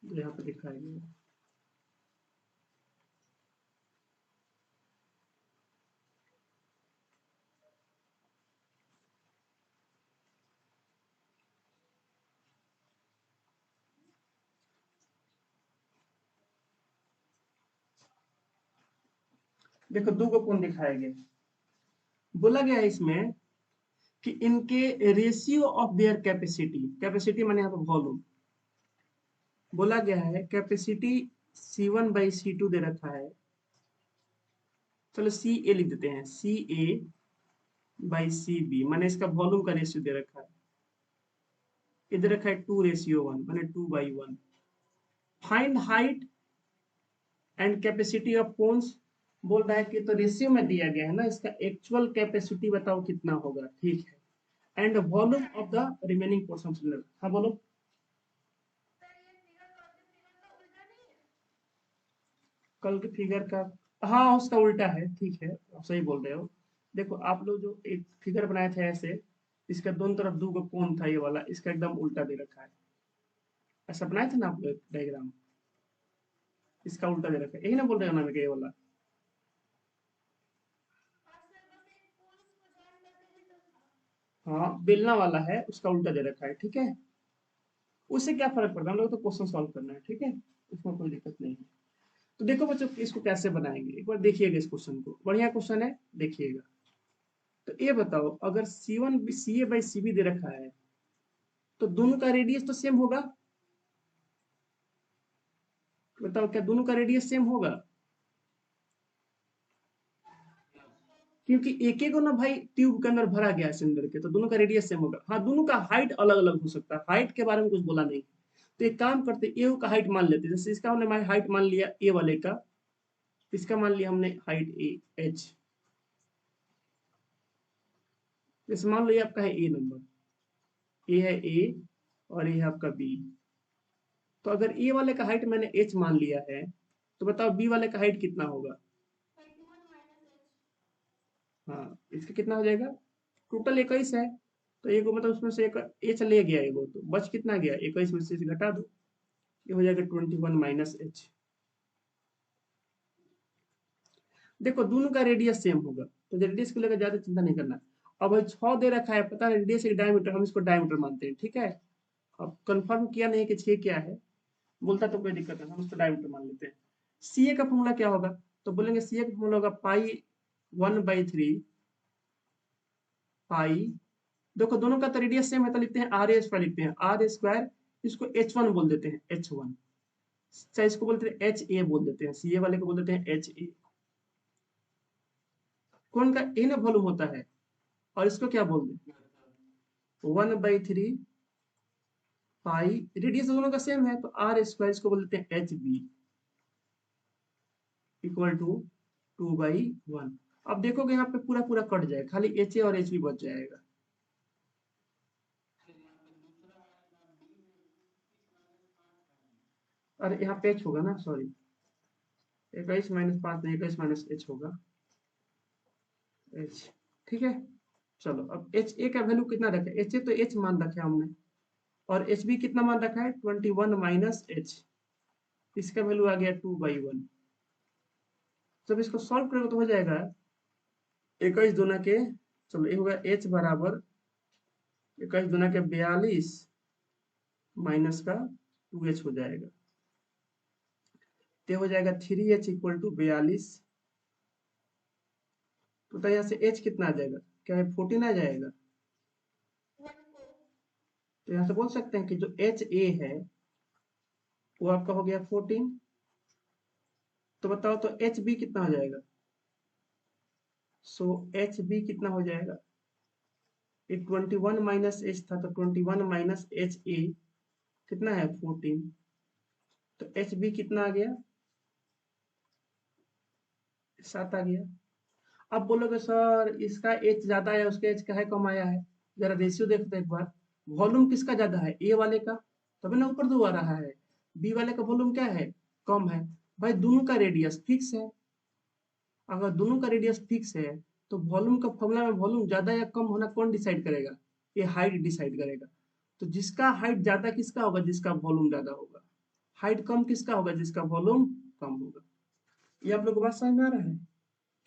जो यहाँ पे दिखाया गया है। देखो दो को कोन दिखाया गया, बोला गया है इसमें कि इनके ratio of their capacity, capacity माने यहाँ पे वॉल्यूम, बोला गया है कैपेसिटी C1/C2 दे रखा है। चलो सी ए लिख देते हैं, CA/CB, माने इसका वॉल्यूम का रेशियो दे रखा है। इधर रखा है 2:1, माने 2/1। Find height and capacity of cones, बोल रहा है कि तो रेशियो में दिया गया है ना, इसका एक्चुअल कैपेसिटी बताओ कितना होगा, ठीक है। And volume of the remaining portion cylinder, हाँ बोलो। कल के फिगर का, हाँ उसका उल्टा है, ठीक है आप सही बोल रहे हो। देखो आप लोग जो एक फिगर बनाए थे ऐसे, इसका दोनों तरफ दो कोण था, ये वाला इसका एकदम उल्टा दे रखा है। ऐसा बनाए थे ना आप लोग डायग्राम, इसका उल्टा दे रखा है, यही ना बोल रहे हो ना ये वाला। हाँ बेलना वाला है, उसका उल्टा दे रखा है, ठीक है। उससे क्या फर्क पड़ता है, हम लोग तो क्वेश्चन सॉल्व करना है, ठीक है, उसमें कोई दिक्कत नहीं है। तो देखो बच्चों इसको कैसे बनाएंगे, एक बार देखिएगा इस क्वेश्चन को, बढ़िया क्वेश्चन है, देखिएगा। तो ये बताओ अगर C1 CA बाई CB दे रखा है तो दोनों का रेडियस तो सेम होगा। बताओ क्या दोनों का रेडियस सेम होगा? क्योंकि एक एक ना भाई ट्यूब के अंदर भरा गया है सिलेंडर के, तो दोनों का रेडियस सेम होगा। हाँ दोनों का हाइट अलग अलग हो सकता है, हाइट के बारे में कुछ बोला नहीं। तो एक काम करते ए का हाइट मान लेते, जैसे इसका हमने हाइट मान लिया ए वाले का, इसका मान लिया हमने हाइट ए एच। जैसे मान लो ये आपका है ए नंबर, ए है ए और ये है आपका बी। तो अगर ए वाले का हाइट मैंने एच मान लिया है, तो बताओ बी वाले का हाइट कितना होगा? हाँ इसका कितना हो जाएगा? टोटल 21 है, तो एक मतलब उसमें से एक एच ले गया, एगो तो बच कितना गया? 21 में से घटा दो, ये हो जाएगा 21 माइनस एच। देखो दोनों का रेडियस सेम होगा, तो रेडियस को लेकर ज्यादा चिंता नहीं करना। अब 6 दे रखा है, पता है रेडियस एक डायमीटर, हम इसको डायमीटर मानते हैं, ठीक है। अब कंफर्म किया नहीं कि 6 क्या है, बोलता तो कोई दिक्कत नहीं, हम इसको डायमीटर मान लेते हैं। सी ए का फॉर्मूला क्या होगा? तो बोलेंगे सी ए का फॉर्मूला होगा पाई 1/3 पाई। देखो दोनों का तो रेडियस सेम है, तो लिखते हैं आर ए स्क्वायर, लिखते हैं आर स्क्वायर, इसको H1 बोल देते हैं, H1। चाहे इसको बोलते हैं एच ए बोल देते हैं, सी ए वाले को बोल देते हैं एच ए। कौन का ए ना वॉल्यूम होता है, और इसको क्या बोल दें? 1/3 पाई, रेडियस दोनों का सेम है, तो आर स्क्वायर इसको बोल देते हैं एच बी इक्वल टू 2/1। अब देखोगे यहाँ पे पूरा पूरा कट जाएगा, खाली एच ए और एच बी बच जाएगा। अरे यहाँ पे एच होगा ना, सॉरी, 21 - 5 नहीं, 21 - एच होगा, एच, ठीक है। चलो अब एच ए का वैल्यू कितना रखे, एच ए तो एच मान रखे हमने, और एच बी कितना मान रखा है 21 माइनस एच, इसका वैल्यू आ गया 2/1। जब इसको सॉल्व करोगे तो हो जाएगा 21 दूना के, चलो ये होगा एच बराबर 21 दूना के 42 माइनस का 2h हो जाएगा, तो हो जाएगा 3h इक्वल टू 42। तो यहाँ से h कितना आ जाएगा, क्या है 14 आ जाएगा। तो यहाँ से बोल सकते हैं कि जो एच ए है वो आपका हो गया 14। तो बताओ तो एच बी कितना हो जाएगा? सो एच बी कितना हो जाएगा, ये 21 माइनस एच था, तो 21 माइनस एच ए कितना है 14। तो एच बी कितना आ गया, 7 आ गया। अब बोलोगे सर इसका एच ज्यादा है, उसका एच का है कम आया है। जरा रेशियो देखते हैं एक बार, वॉल्यूम किसका ज्यादा है, ए वाले का, तभी ना ऊपर 2 आ रहा है। बी वाले का वॉल्यूम क्या है, कम है। भाई दोनों का रेडियस फिक्स है, अगर दोनों का रेडियस फिक्स है तो वॉल्यूम का फॉर्मूला में वॉल्यूम ज्यादा या कम होना कौन डिसाइड करेगा? ये हाइट डिसाइड करेगा। तो जिसका हाइट ज्यादा किसका होगा, जिसका वॉल्यूम ज्यादा होगा। हाइट कम किसका होगा, जिसका वॉल्यूम कम होगा। ये आप लोग को बात समझ में आ रहा है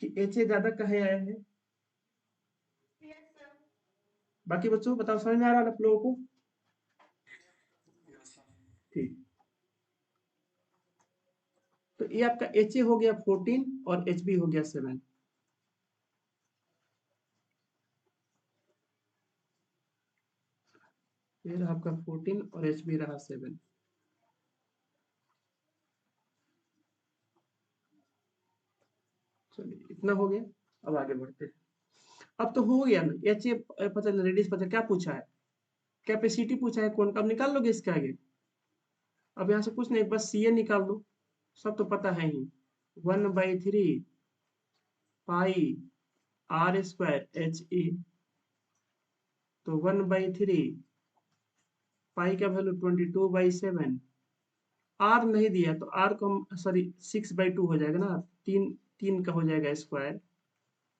कि एच ए ज्यादा कहे आया है। बाकी बच्चों बताओ समझ में आ रहा है आप लोगों को? ठीक, तो ये आपका एच ए हो गया 14 और एच बी हो गया 7। ये रहा आपका 14 और एच बी रहा 7। चलिए इतना हो गया, अब आगे बढ़ते हैं। अब तो हो गया ना, एच ए पता, रेडियस पता, क्या पूछा है, कैपेसिटी पूछा है कौन, कब निकाल लोगे इसके आगे। अब यहाँ से कुछ नहीं, बस सी ए निकाल लो, सब तो पता है ही। 1/3 pi r square H A, तो 1/3 पाई का वैल्यू 22/7। आर नहीं दिया तो आर को हम सॉरी 6/2 हो जाएगा ना, तीन तीन का हो जाएगा स्क्वायर,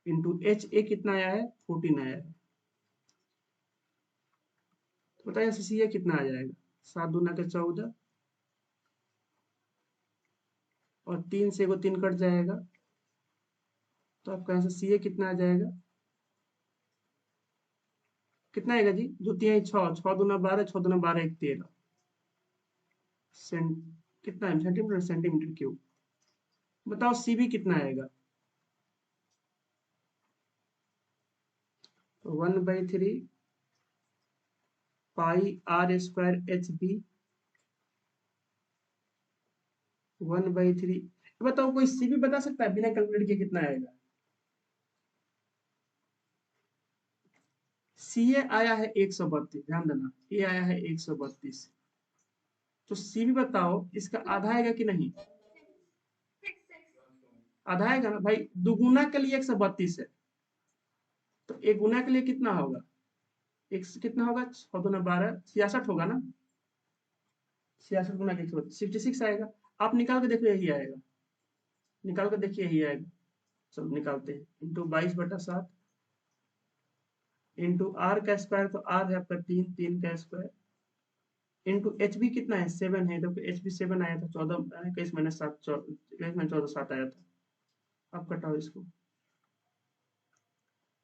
इंटू एच ए कितना आया है 14 आया है। तो बताइए सी ए कितना आ जाएगा, 7 दूना के 14, और 3 से 3 कट जाएगा, तो आपका आंसर सी ए कितना आ जाएगा, कितना आएगा जी, जो 3 6 6 दूना 12, 6 दूना 12 1 13 सेंट, कितना है सेंटीमीटर, सेंटीमीटर क्यूब। बताओ सी बी कितना आएगा, 1/3 pi r square H B 1/3। बताओ कोई सी बी बता सकता है बिना कैलकुलेट किए कितना आएगा। सी ए आया है 132, ध्यान देना, ए आया है 132, तो सी बी बताओ इसका आधा आएगा कि नहीं, आधा आएगा ना भाई, दुगुना के लिए 132 है, तो एक गुना के लिए कितना होगा, एक कितना होगा, 6 दूना 12 66 होगा ना, 66 गुना के 66 आएगा। आप निकाल के देखो यही आएगा, निकाल के देखिए यही आएगा। चलो निकालते हैं, इंटू 22/7 इंटू आर का स्क्वायर, तो आर है आपका 3, 3 का स्क्वायर इंटू एच बी कितना है 7 है, तो एच बी 7 आया था, 14 21 मैंने 7 21 मैंने 14 7 आया था। अब कटाओ इसको,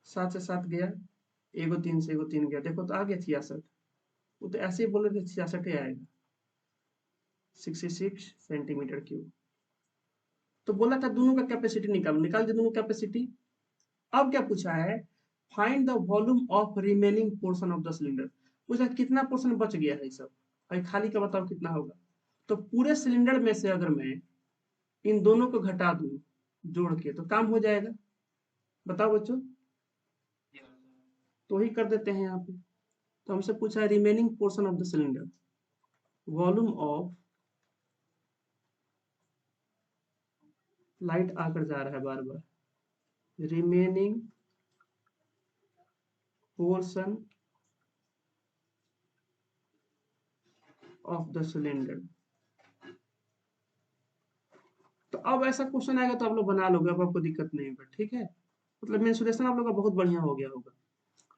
7 से 7 गया, एगो 3 से एगो 3 गया, देखो तो आ गया 66। वो तो ऐसे ही बोल रहे थे 66 ही आएगा, 66 सेंटीमीटर क्यूब। तो बोला था दोनों का कैपेसिटी निकालो, निकाल दिया दोनों कैपेसिटी। अब क्या पूछा है, find the volume of remaining portion of the cylinder, पूछा कितना पोर्शन बच गया है सब, भाई खाली का बताओ कितना होगा। तो पूरे सिलेंडर में से अगर मैं इन दोनों को घटा दूं जोड़ के, तो काम हो जाएगा, बताओ बच्चों, तो ही कर देते हैं यहाँ पे। तो हमसे पूछा है remaining portion of the cylinder, volume of, light आकर जा रहा है बार बार, remaining portion of the cylinder. तो अब ऐसा क्वेश्चन आएगा तो आप लोग बना लोगे, अब आपको दिक्कत नहीं होगा, ठीक है, मतलब मेंसुरेशन आप लोग का बहुत बढ़िया हो गया होगा।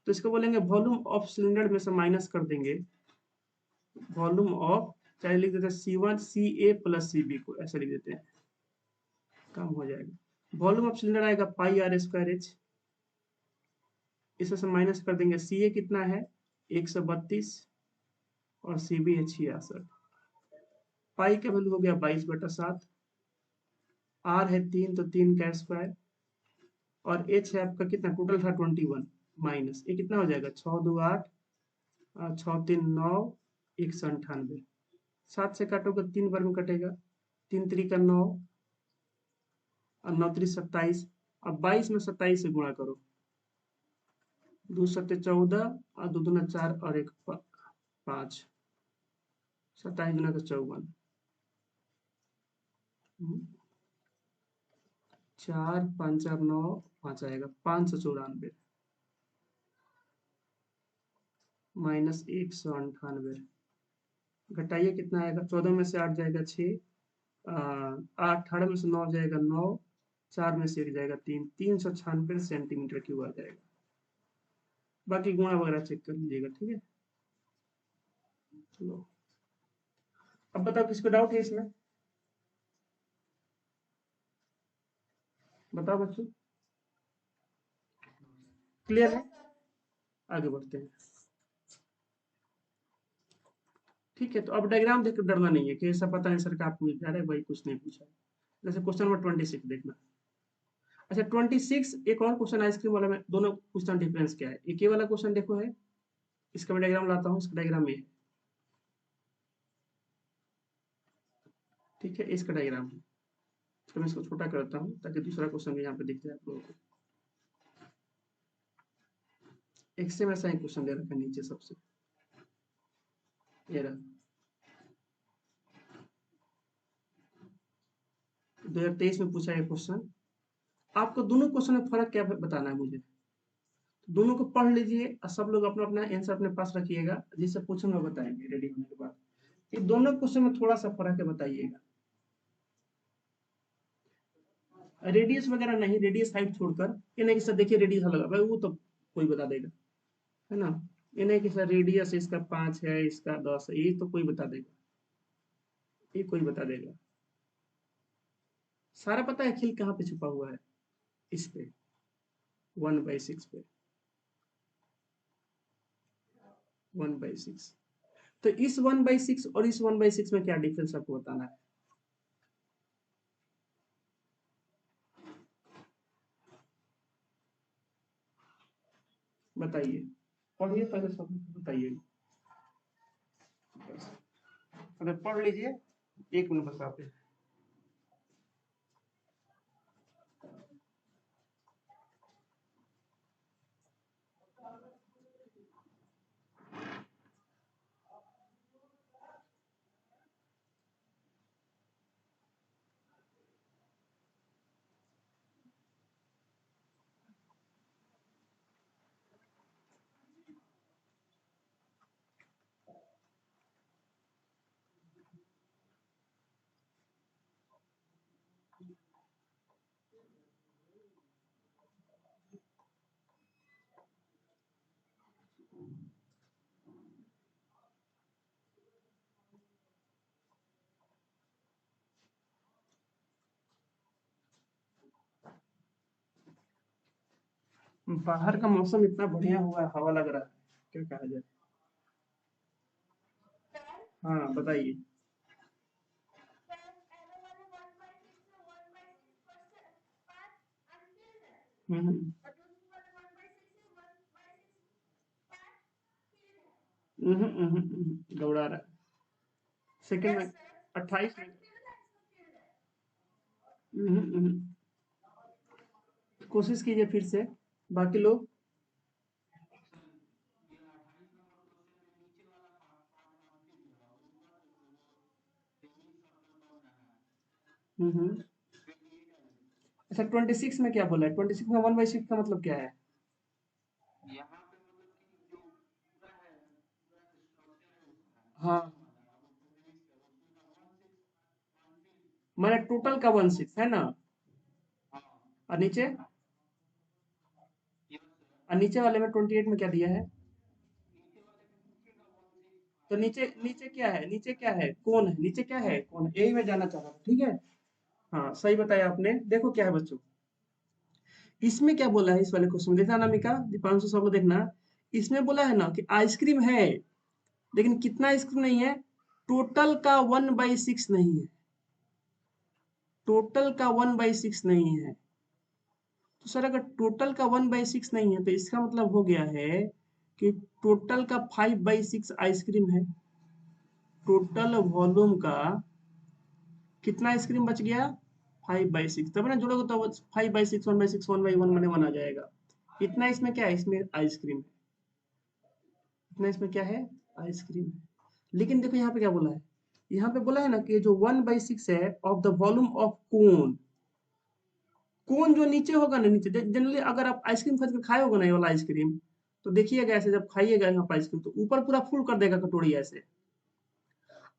तो इसको बोलेंगे वॉल्यूम ऑफ सिलेंडर में से माइनस कर देंगे वॉल्यूम ऑफ, चाहे लिख देते हैं C1 CA प्लस CB को, ऐसे लिख देते हैं, काम हो जाएगा। वॉल्यूम ऑफ सिलेंडर आएगा पाई आर स्क्वायर एच, इसमें से माइनस कर देंगे, CA कितना है 132 और CB है 66, पाई का वैल्यू हो गया 22/7, आर है 3 तो 3 का स्क्वायर, और एच है आपका कितना, टोटल था 21 माइनस, ये कितना हो जाएगा 6 2 8 6 3 9 198, 7 से काटोगे 3 बार में कटेगा, 3 3 का 9 और 9 3 27, अब 22 में 27 से गुणा करो, 2 7 14 और 2 दूना 4 और 1 5, 27 गुना का 54, 4 5 4 9 5 आएगा 594 माइनस 198, घटाइए कितना आएगा, 14 में से 8 जाएगा 6, 8 18 में से 9 जाएगा 9, 4 में से 1 जाएगा 3, 396 सेंटीमीटर क्यूब आ जाएगा। बाकी गुणा वगैरह चेक कर लीजिएगा, ठीक है। चलो अब बताओ किसको डाउट है इसमें, बताओ बच्चों, क्लियर है, आगे बढ़ते हैं। ठीक है, तो अब डायग्राम देख डरना नहीं है कि ऐसा पता नहीं सर का आपको जा रहा है, भाई कुछ नहीं पूछा। जैसे क्वेश्चन नंबर 26 देखना। अच्छा 26 एक और क्वेश्चन आइसक्रीम वाला में, दोनों क्वेश्चन डिफरेंस क्या है, एक ये वाला क्वेश्चन देखो है, इसका मैं डायग्राम लाता हूँ, इसका डायग्राम में है, ठीक है, इसका डायग्राम है, तो मैं इसको छोटा करता हूँ ताकि दूसरा क्वेश्चन भी यहाँ पे दिख जाए आप लोगों को। एक से वैसा ही क्वेश्चन दे रखा है नीचे सबसे, ये रहा 2023 में पूछा है क्वेश्चन। आपको दोनों क्वेश्चन में फर्क क्या बताना है मुझे, दोनों को पढ़ लीजिए और सब लोग अपना अपना आंसर अपने पास रखिएगा, जिससे पूछूंगा बताएंगे रेडी होने के बाद। ये दोनों क्वेश्चन में थोड़ा सा फर्क है, बताइएगा। रेडियस वगैरह नहीं, रेडियस हाइट छोड़कर, ये नहीं कि सर देखिए रेडियस अलग है, भाई वो तो कोई बता देगा, है ना, ये नहीं कि सर रेडियस इसका 5 है इसका 10 है, ये तो कोई बता देगा, ये कोई बता देगा। सारा पता है खिल कहाँ पे छुपा हुआ है? इस पे 1/6 पे 1/6। तो इस 1/6 और इस 1/6 में क्या डिफरेंस आपको बताना है? बताइए, पढ़िए पहले सब बताइए। अरे पढ़ लीजिए, 1 मिनट बस आप। बाहर का मौसम इतना बढ़िया हुआ है, हवा लग रहा है, क्या कहा जाए। हाँ बताइए। हम्म दौड़ा रहा है। सेकंड में 28 में। कोशिश कीजिए फिर से, बाकी लोग। हम्म अच्छा, 26 में क्या बोला है? 26 में 1/6 का मतलब क्या है? हाँ, मैंने टोटल का 1/6 है ना। और नीचे, और नीचे वाले में 28 में क्या दिया है? तो नीचे नीचे क्या है? नीचे क्या है? कौन है? नीचे क्या है? कौन है? यही मैं जानना चाह रहा था, ठीक है। हाँ सही बताया आपने। देखो क्या है बच्चों, इसमें क्या बोला है? इस वाले क्वेश्चन में देखना, अनामिका दीपांशु सब लोग देखना। इसमें बोला है ना कि आइसक्रीम है, लेकिन कितना आइसक्रीम नहीं है? टोटल का 1/6 नहीं है। टोटल का 1/6 नहीं है। तो सर अगर टोटल का 1/6 नहीं है तो इसका मतलब हो गया है कि टोटल का 5/6 आइसक्रीम है। टोटल वॉल्यूम का कितना आइसक्रीम बच गया? 5/6। तब ना जोड़ोगे तो 5/6 1/6 1/1 मैंने 1 आ जाएगा। इतना इसमें क्या है? इसमें आइसक्रीम है। इतना इसमें क्या है? आइसक्रीम है। लेकिन देखो यहाँ पे क्या बोला है? यहाँ पे बोला है ना कि जो 1/6 है of the volume of cone. Cone जो नीचे होगा ना, नीचे जनरली अगर आप आइसक्रीम खरीद कर खाए होगा ना, ये वाला आइसक्रीम, तो देखिएगा ऐसे जब खाइएगा यहाँ पर आइसक्रीम तो ऊपर पूरा फुल कर देगा कटोरी ऐसे,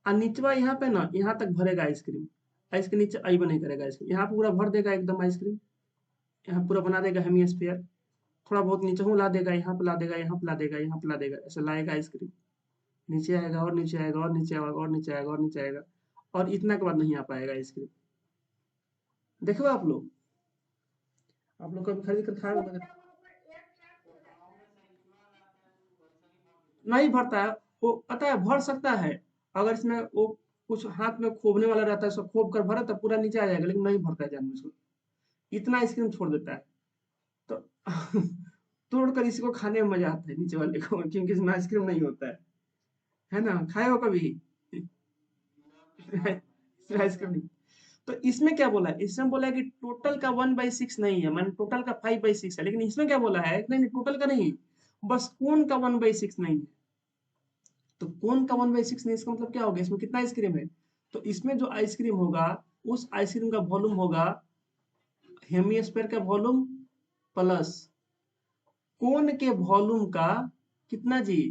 और निचवा यहाँ पे ना यहाँ तक भरेगा आइसक्रीम। आइसक्रीम नीचे आई नहीं करेगा आइसक्रीम, यहाँ पे पूरा भर देगा एकदम आइसक्रीम। यहाँ पूरा बना देगा हेमी स्फीयर। थोड़ा बहुत नीचे हूँ ला देगा, यहाँ पे ला देगा, यहाँ पे ला देगा, यहाँ पे ला देगा, ऐसे लाएगा आइसक्रीम। नीचे आएगा और नीचे आएगा और नीचे आएगा और नीचे आएगा और नीचे आएगा, और इतना के बाद नहीं आ पाएगा आइसक्रीम। देखो आप लोग कभी खरीद कर खाए होगा? नहीं भरता है। वो पता है भर सकता है, अगर इसमें वो कुछ हाथ में खोबने वाला रहता है, सब खोब कर भरा तब पूरा नीचे आ जाएगा, लेकिन नहीं भरता है जानबूझ के। इतना आइसक्रीम छोड़ देता है। तो तोड़कर इसी को खाने में मजा आता है नीचे वाले को, क्योंकि इसमें आइसक्रीम नहीं होता है ना? खाए हो कभी? इसमें आइसक्रीम नहीं। तो इसमें क्या बोला है? इसमें बोला है कि टोटल का 1/6 नहीं है, मैंने टोटल का 5/6 है, लेकिन इसमें क्या बोला है? नहीं नहीं, टोटल का नहीं, बस कोन का 1/6 नहीं है। तो कोन का 1/6 नहीं, इसका मतलब क्या होगा? इसमें कितना आइसक्रीम है? तो इसमें जो आइसक्रीम होगा, उस आइसक्रीम का वॉल्यूम होगा हेमिस्फीयर का वॉल्यूम प्लस कोन के वॉल्यूम का कितना जी?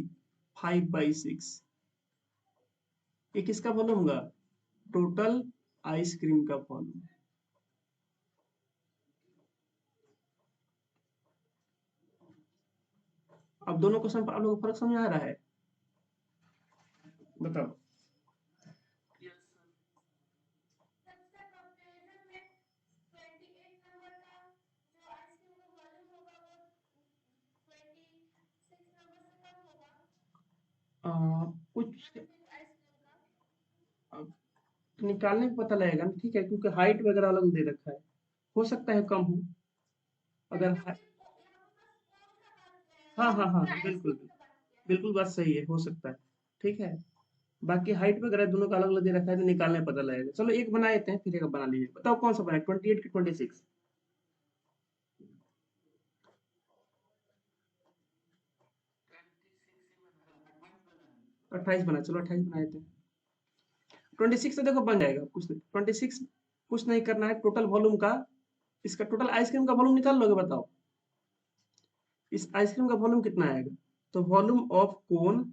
5/6। ये किसका वॉल्यूम होगा? टोटल आइसक्रीम का वॉल्यूम। अब दोनों क्वेश्चन पर आप लोगों को फर्क समझ आ रहा है? बताओ। अब निकालने पे पता लगेगा ना, ठीक है, क्योंकि हाइट वगैरह अलग दे रखा है, हो सकता है कम हो। अगर हाँ हाँ हाँ, बिल्कुल बिल्कुल बात सही है, हो सकता है। ठीक है, बाकी हाइट वगैरह दोनों का अलग अलग दे रखा है, तो निकालने पता लगेगा। चलो एक बना लेते हैं, फिर एक बना लीजिए, बताओ कौन सा बनाए, 28 की 26? 28 बना, चलो 28 बना लेते हैं। 26 तो देखो बन जाएगा, कुछ नहीं, 26 कुछ नहीं करना है, टोटल वॉल्यूम का, इसका टोटल आइसक्रीम का वॉल्यूम निकाल लोगे, बताओ इस आइसक्रीम का वॉल्यूम कितना आएगा। तो volume of cone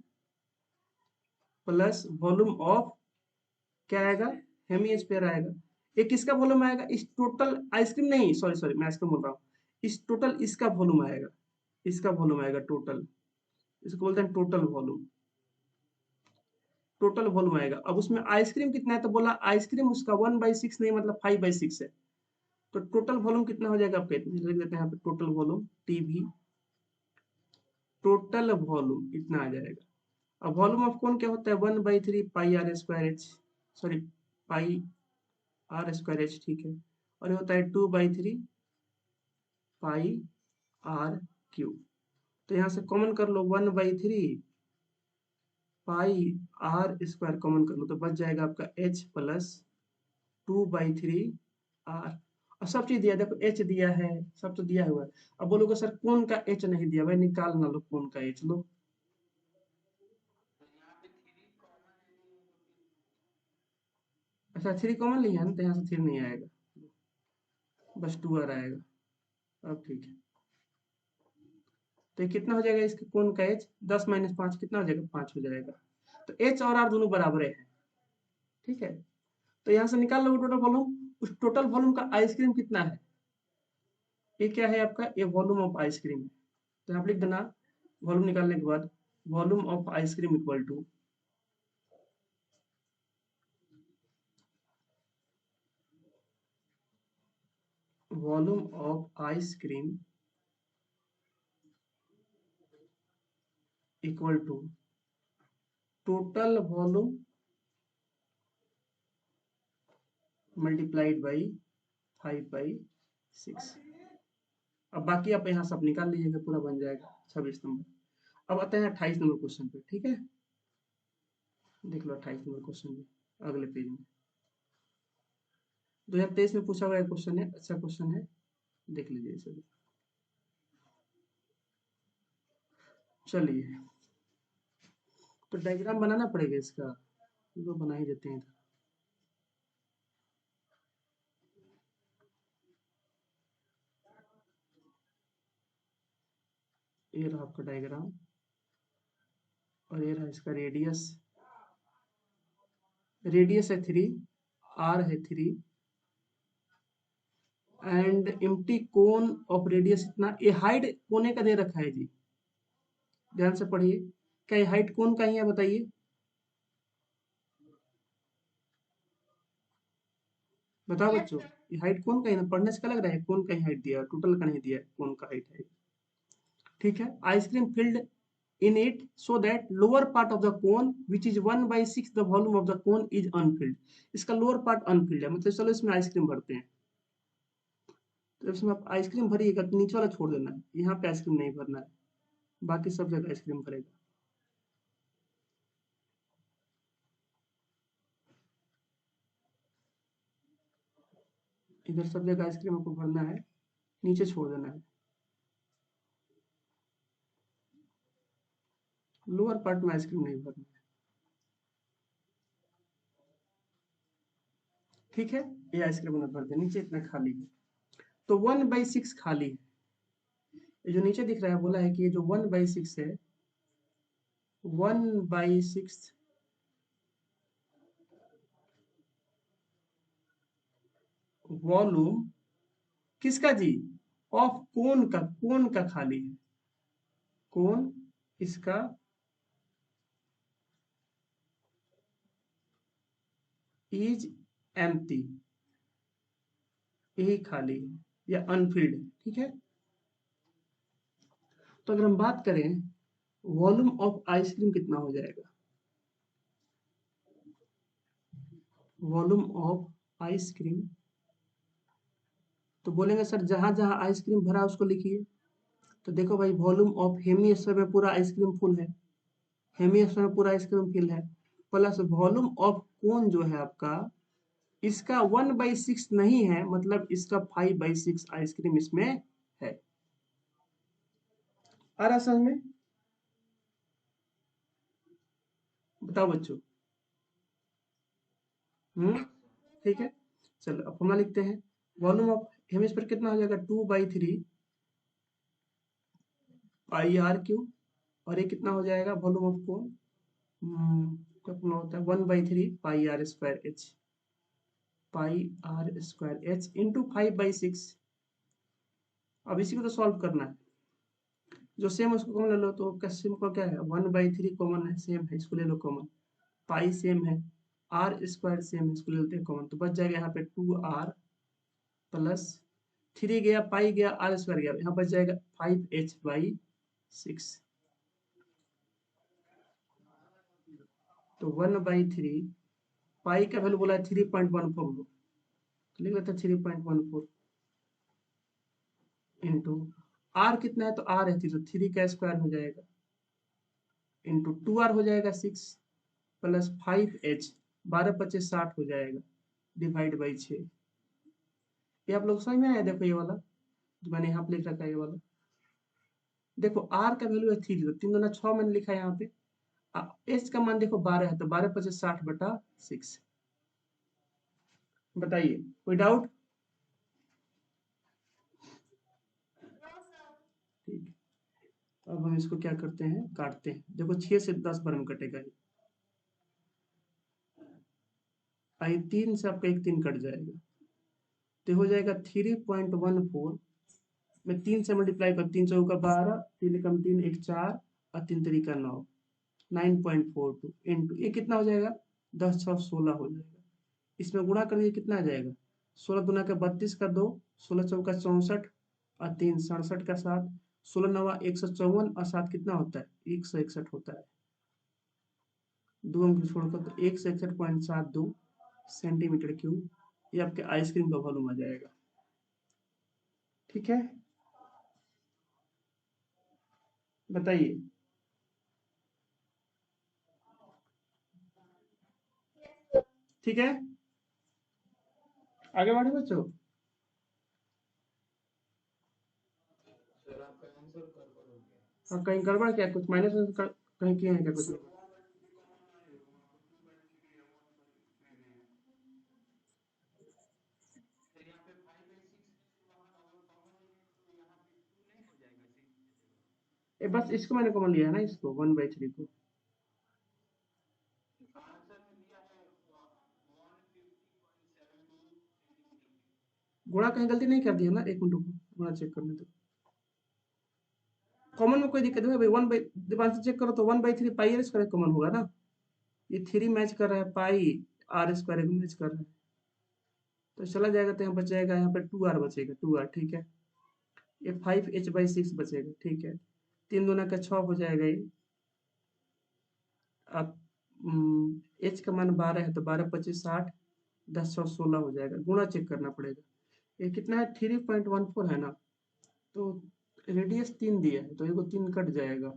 plus volume of क्या आएगा, हेमी स्फीयर आएगा। एक किसका वॉल्यूम आएगा, इस टोटल आइसक्रीम नहीं, सॉरी सॉरी, मैं आइसक्रीम बोल रहा हूँ, इस टोटल इसका वॉल्यूम आएगा, इसका वॉल्यूम आएगा टोटल, इसको बोलते हैं टोटल वॉल्यूम, टोटल वॉल्यूम आएगा। अब उसमें आइसक्रीम कितना है, तो बोला आइसक्रीम उसका 1/6 नहीं, मतलब 5/6 है। तो टोटल वॉल्यूम कितना हो जाएगा आपका, इतना लिख देते हैं यहाँ पे, total volume TV, total volume इतना आ जाएगा। अब वॉल्यूम ऑफ कौन क्या होता है, 1/3 pi r square h, sorry pi r square h, ठीक है, और ये होता है 2/3 पाई आर क्यू। तो यहाँ से कॉमन कर लो, 1/3 पाई आर स्क्वायर कॉमन कर लो, तो बच जाएगा आपका एच प्लस 2/3 आर। और सब चीज दिया है, देखो एच दिया है, सब तो दिया हुआ है। अब बोलोगे सर कौन का एच नहीं दिया, भाई निकाल ना लो कौन का एच, लो। अच्छा, 3 कॉमन लिया है ना, तो यहाँ से 3 नहीं आएगा, बस 2 आर आएगा। अब ठीक है, तो ये कितना हो जाएगा, इसके कौन का एच, 10 - 5 कितना हो जाएगा, 5 हो जाएगा। तो एच और आर दोनों बराबर है, ठीक है। तो यहाँ से निकाल लो टोटल वॉल्यूम, उस टोटल वॉल्यूम का आइसक्रीम कितना है, ये क्या है आपका, ये वॉल्यूम ऑफ आइसक्रीम है। तो आप लिख देना, वॉल्यूम निकालने के बाद volume of ice cream equal to volume of ice cream equal to total volume multiplied by 5/6। अब बाकी आप यहाँ सब निकाल लीजिएगा, पूरा बन जाएगा 26 नंबर। अब आते हैं 28 नंबर क्वेश्चन पे, ठीक है, देख लो 28 नंबर क्वेश्चन में, अगले पेज में 2023 में पूछा हुआ क्वेश्चन है, अच्छा क्वेश्चन है, देख लीजिए इसे। चलिए, तो डायग्राम बनाना पड़ेगा इसका, तो बना ही देते हैं। ये रहा आपका डायग्राम, और ये रहा इसका रेडियस, रेडियस है 3, आर है 3, and empty cone of radius इतना, ये हाइट कोने का दे रखा है जी, ध्यान से पढ़िए, क्या ये हाइट कोन का ही है, बताइए, बताओ बच्चों, ये हाइट कोन का ही ना, पढ़ने से क्या लग रहा है कोन का ही हाइट दिया, टोटल का नहीं दिया, कोन का हाइट है, ठीक है। Ice cream field in it so that lower part of the cone which is 1/6 the volume of the cone is unfilled। इसका लोअर पार्ट अनफिल्ड है, मतलब चलो इसमें आइसक्रीम भरते हैं, तो इसमें आप आइसक्रीम भरिएगा तो नीचे वाला छोड़ देना है, यहाँ पे आइसक्रीम नहीं भरना है, बाकी सब जगह आइसक्रीम भरेगा। इधर सब जगह आइसक्रीम आपको भरना है, नीचे छोड़ देना है, लोअर पार्ट में आइसक्रीम नहीं भरना है, ठीक है। ये आइसक्रीम भर दे, नीचे इतना खाली है, तो 1/6 खाली है। ये जो नीचे दिख रहा है, बोला है कि ये जो 1/6 है, 1/6 वॉल्यूम किसका जी, ऑफ कोन का, कोन का खाली है, कोन इसका इज एम्प्टी, यही खाली है या अनफिल्ड है, ठीक है। तो अगर हम बात करें वॉल्यूम ऑफ आइसक्रीम कितना हो जाएगा, वॉल्यूम ऑफ आइसक्रीम, तो बोलेंगे सर जहां जहां आइसक्रीम भरा उसको लिखिए। तो देखो भाई, वॉल्यूम ऑफ हेमिस्फीयर में पूरा आइसक्रीम फुल है, हेमिस्फीयर में पूरा आइसक्रीम फुल है, प्लस वॉल्यूम ऑफ कोन जो है आपका, इसका 1/6 नहीं है, मतलब इसका 5/6 आइसक्रीम इसमें है। आ रहा समझ में? बताओ बच्चों। ठीक है। चलो अब फॉर्मूला लिखते हैं। वॉल्यूम ऑफ हेमिस्फीयर कितना हो जाएगा, 2/3 पाई आर क्यू, और ये कितना हो जाएगा वॉल्यूम ऑफ कोन, कितना होता है 1/3 pi r square h, pi r square h into 5/6। अब इसी को तो सॉल्व करना है, जो सेम उसको कॉमन ले लो, तो कस्म को क्या है 1/3 कॉमन है, सेम है, इसको ले लो कॉमन, पाई सेम है, आर स्क्वायर सेम है, इसको ले लेते हैं कॉमन, तो बच जाएगा यहाँ पे 2r प्लस 3 गया, पाई गया, आर स्क्वायर गया, यहाँ बच जाएगा 5h/6। तो 1/3 पाई का वैल्यू बोला है 3.14 लो, तो लिख लेते हैं 3.14 इंटू आर कितना है, तो आर है 3, तो 3 का स्क्वायर हो जाएगा, इंटू 2r हो जाएगा 6 प्लस 5h, 12×5 = 60 हो जाएगा, डिवाइड बाई 6। ये आप लोग समझ में आया? देखो ये वाला जो मैंने यहाँ पे लिख रखा है, ये वाला देखो, आर का वैल्यू है 3, तो 3×2=6 मैंने लिखा है यहाँ पे। एच का मान देखो 12 है, तो 12×5 = 60/6। बताइए, कोई डाउट? ठीक है, अब हम इसको क्या करते हैं, काटते हैं। देखो 6 से 10 बार में कटेगा ये, आई 3 से आपका एक 3 कट जाएगा, तो हो जाएगा 3.14 में 3 से मल्टीप्लाई कर, 3×4 = 12, 3 × 3 = 4, और 3×3 = 9, 9.42 इंटू ये कितना हो जाएगा, 10×6 = 16 हो जाएगा। इसमें गुणा करिए, कितना आ जाएगा, 16×2 = 32 का 2, 16×4 = 64, और 3 67 का 7, 16×9 = 154, और 7 कितना होता है 161 होता है। दो अंक छोड़कर तो 161.72 सेंटीमीटर क्यूब, ये आपके आइसक्रीम का वॉल्यूम आ जाएगा। ठीक है, बताइए। ठीक है, आगे बढ़े बच्चों। और कहीं गड़बड़ क्या, कुछ माइनस कहीं किए हैं क्या कुछ? बस इसको मैंने कॉमन लिया है ना, इसको 1/3 को। गुणा कहीं गलती नहीं कर दिया ना, एक मिनट रुको, गुणा चेक करने दो। कॉमन में कोई दिक्कत नहीं है भाई, वन बाई, दिमाग से चेक करो तो 1/3 पाई आर स्क्वायर कॉमन होगा ना, ये 3 मैच कर रहा है, पाई आर स्क्वायर मैच कर रहा है, तो चला जाएगा, तो यहाँ बच जाएगा, यहाँ पे 2r बचेगा, 2r। ठीक है, ये 5h/6 बचेगा। ठीक है, 3×2 = 6 हो जाएगा ये। अब h का मान 12 है, तो 12×25 = 60, 10×6 = 16 हो जाएगा। गुणा चेक करना पड़ेगा, ये कितना है 3.14 है ना, तो रेडियस 3 दिया है, तो ये को 3 कट जाएगा,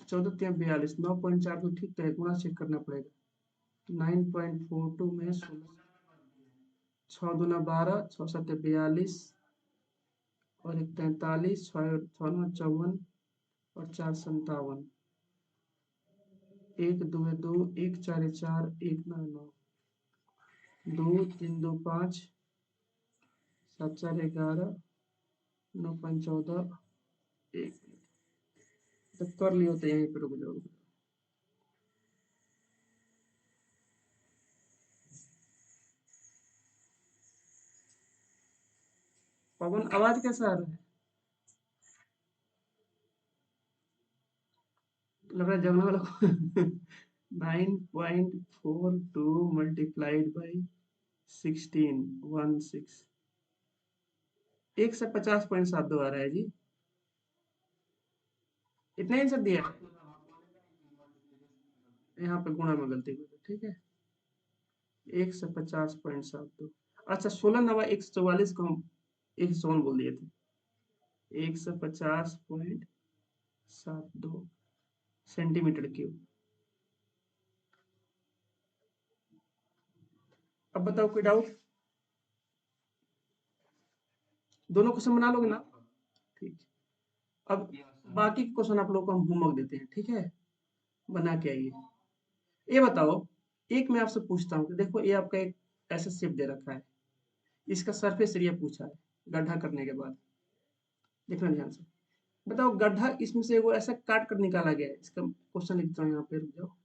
14×3 = 42, 9.4 तो ठीक है, गुणा चेक करना पड़ेगा। 9.42 में 6×2 = 12, 6×7 = 42, और 1 43, 6×9 = 54, और 4 57, 1 2 2, 1 4 4, 1 9 9, 2 3 2 5, 7 4 11, 9 5 14, 1। तो कर लियो, तो यहीं पे रुक जाओ। पवन, आवाज कैसा आ रहा है? लग रहा है जगने वाला को 9.42 मल्टीप्लाइड बाई 16, 150.72 आ रहा है जी, इतना आंसर दिया है। यहाँ पे गुणा में गलती हुई है, ठीक है। 150.72। अच्छा 16 9 144 को हम 154 बोल दिए थे। 150.72 सेंटीमीटर क्यूब। अब बताओ कोई डाउट? दोनों क्वेश्चन बना लोगे ना? ठीक। अब बाकी के क्वेश्चन आप लोगों को हम होमवर्क देते हैं, ठीक है? बना के आइए। ये बताओ, एक मैं आपसे पूछता हूँ कि देखो ये आपका एक ऐसा शेप दे रखा है, इसका सरफेस एरिया पूछा है गड्ढा करने के बाद। देखना ध्यान से। बताओ गड्ढा इसमें से वो ऐसा काट कर निकाला गया है। इसका क्वेश्चन लिखता हूँ यहाँ पे, रुक जाओ।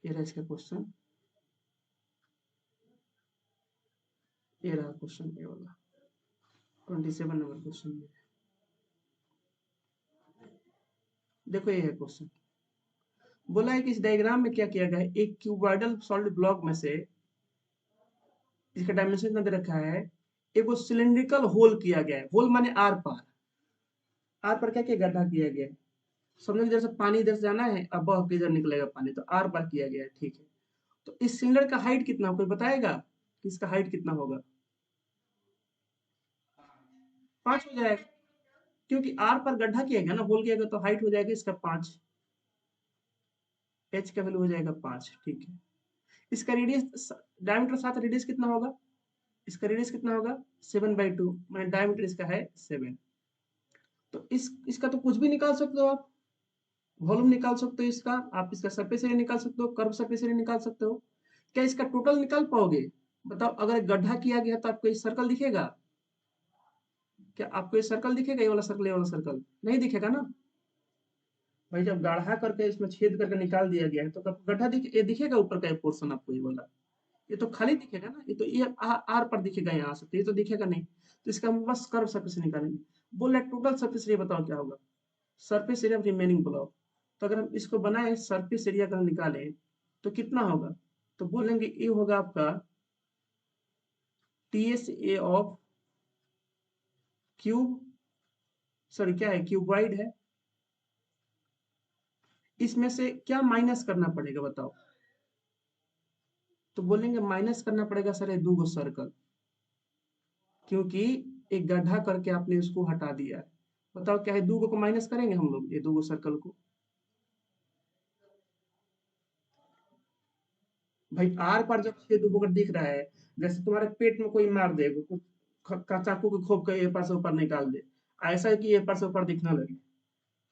ये रहा इसका क्वेश्चन, ये रहा क्वेश्चन, ये वाला 27 नंबर क्वेश्चन। देखो ये है क्वेश्चन। बोला है कि इस डायग्राम में क्या किया गया है, एक क्यूबॉइडल सॉलिड ब्लॉक में से इसका डायमेंशन इतना दे रखा है, एक वो सिलिंड्रिकल होल किया गया है। होल माने आर पार। आर पर क्या क्या गड्ढा किया गया है? समझो इधर से पानी इधर से जाना है, अब बह के इधर निकलेगा पानी, तो आर पार किया गया है, ठीक है। तो इस सिलेंडर का हाइट कितना, कोई बताएगा कि इसका हाइट कितना होगा? 5 हो जाएगा, क्योंकि आर पर गड्ढा किया गया ना, होल किया गया, तो हाइट हो जाएगा इसका 5। एच का वैल्यू हो जाएगा 5, ठीक है। इसका रेडियस, डायमीटर 7, रेडियस कितना होगा? इसका रेडियस कितना होगा? 7/2, मैंने डायमीटर इसका है 7। तो इसका तो कुछ भी निकाल सकते हो आप। वॉल्यूम निकाल सकते हो इसका, आप इसका सरफेस एरिया निकाल सकते हो, कर्व सरफेस एरिया निकाल सकते हो। क्या इसका टोटल निकाल पाओगे? बताओ, अगर गड्ढा किया गया तो आपको ये सर्कल दिखेगा? क्या आपको ये सर्कल दिखेगा? ये वाला सर्कल, ये वाला सर्कल नहीं दिखेगा ना भाई। जब गाढ़ा करके इसमें छेद करके निकाल दिया गया है तो गड्ढा ये दिखेगा ऊपर का पोर्शन आपको, ये वाला। ये तो खाली दिखेगा ना, ये तो ये आर पर दिखेगा यहाँ से, तो ये तो दिखेगा नहीं। तो इसका हम बस कर्व सरफेस निकालेंगे। बोल रहे टोटल सरफेस एरिया बताओ क्या होगा? सरफेस एरिया रिमेनिंग बताओ। तो अगर हम इसको बनाए सरफेस एरिया का निकालें तो कितना होगा? तो बोलेंगे ये होगा आपका T S A of cube, sorry क्या है, क्यूबॉइड है। इसमें से क्या माइनस करना पड़ेगा बताओ? तो बोलेंगे माइनस करना पड़ेगा सर ये दो गो सर्कल, क्योंकि एक गड्ढा करके आपने उसको हटा दिया है। बताओ क्या है, दो गो को माइनस करेंगे हम लोग, ये दो गो सर्कल को। भाई आर पर जब छेद होकर दिख रहा है, जैसे तुम्हारे पेट में कोई मार दे, कुछ चाकू के खोप के ये पार से ऊपर निकाल दे, ऐसा है कि ये पार से ऊपर दिखने लगे,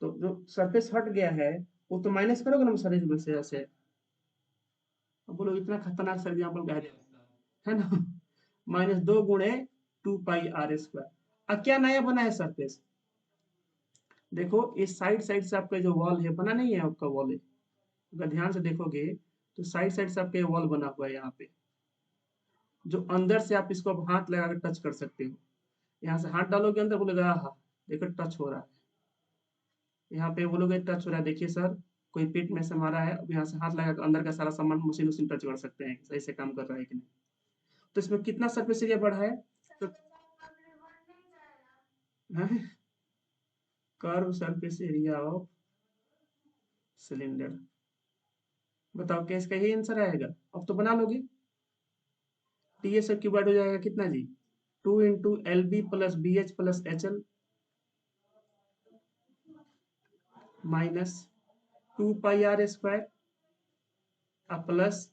तो जो सरफेस हट गया है वो तो माइनस करोगे ना सर इसमें से ऐसे। अब बोलो इतना खतरनाक सर एग्जाम्पल कह रहे है ना? -2 गुणे 2 पाई r स्क्वायर। अब क्या नया बना है सरफेस? देखो इस साइड साइड से आपका जो वॉल है बना नहीं है, आपका वॉल है, अगर ध्यान से देखोगे तो साइड साइड से आपका वॉल बना हुआ है यहाँ पे, जो अंदर से आप इसको अब हाथ लगा कर टच कर सकते हो। यहाँ से हाथ डालोगे अंदर, बोलेगा हाँ देखो टच हो रहा है। यहाँ पे बोलोगे टच हो रहा है, देखिए सर कोई पेट में से मारा है, अब यहाँ से हाथ लगा कर अंदर का सारा सामान मशीन उशीन टच कर सकते हैं, सही से काम कर रहा है कि नहीं। तो इसमें कितना सरफेस एरिया बढ़ा है? तो curve surface area of cylinder. बताओ क्या इसका यही आंसर आएगा? अब तो बना लोगे। टी एस क्यूबाइड हो जाएगा कितना जी? 2 × LB + BH + HL -2 πr² plus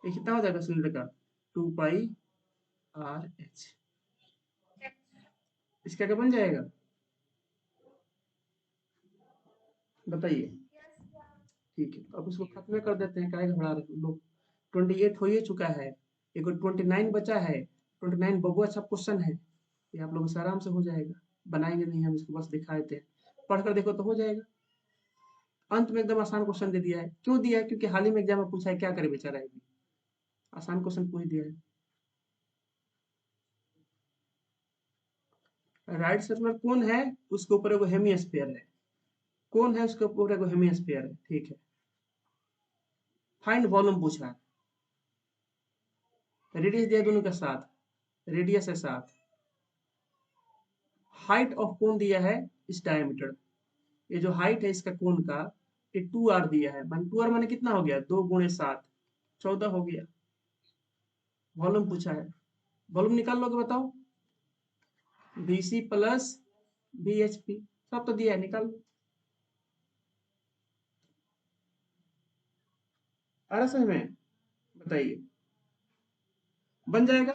ये कितना हो जाएगा सिलेंडर का? 2 πRH। इसका क्या बन जाएगा बताइए? ठीक है, अब इसको खत्म कर देते हैं, काहे घबरा रहे हो लोग। 28 हो ही चुका है, एक 29 बचा है। 29 बहुत अच्छा क्वेश्चन है, ये आप लोगों से आराम से हो जाएगा। बनाएंगे नहीं हम इसको, बस दिखा देते हैं, पढ़कर देखो तो हो जाएगा। अंत में एकदम आसान क्वेश्चन दे दिया है। क्यों दिया है? क्योंकि हाल ही में एग्जाम में पूछा है, क्या करे बेचारा है, आसान क्वेश्चन पूछ दिया है। राइट सर्कुलर कौन है, उसके ऊपर एगो हेमिस्फीयर है। कौन है उसके ऊपर एगो हेमिस्फीयर है, ठीक है। फाइंड वॉल्यूम पूछा है, रेडियस दिया दोनों का 7, रेडियस है 7। हाइट ऑफ कोन दिया है इस डायमीटर, ये जो हाइट है इसका कोन का, ये 2r दिया है। 2r माने कितना हो गया? 2 × 7, 14 हो गया। वॉल्यूम पूछा है, वॉल्यूम निकाल लोगे बताओ। VC प्लस VHP, सब तो दिया है, निकाल लो। आ रहा समझ में? बताइए, बन जाएगा।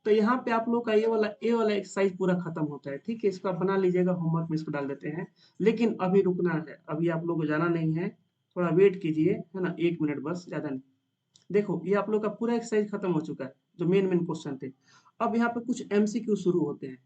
तो यहाँ पे आप लोग का ये वाला एक्सरसाइज पूरा खत्म होता है। ठीक है, इसको आप बना लीजिएगा, होमवर्क में इसको डाल देते हैं। लेकिन अभी रुकना है, अभी आप लोग को जाना नहीं है, थोड़ा वेट कीजिए, है ना, 1 मिनट बस, ज्यादा नहीं। देखो ये आप लोग का पूरा एक्सरसाइज खत्म हो चुका है, जो मेन मेन क्वेश्चन थे। अब यहाँ पे कुछ MCQ शुरू होते हैं,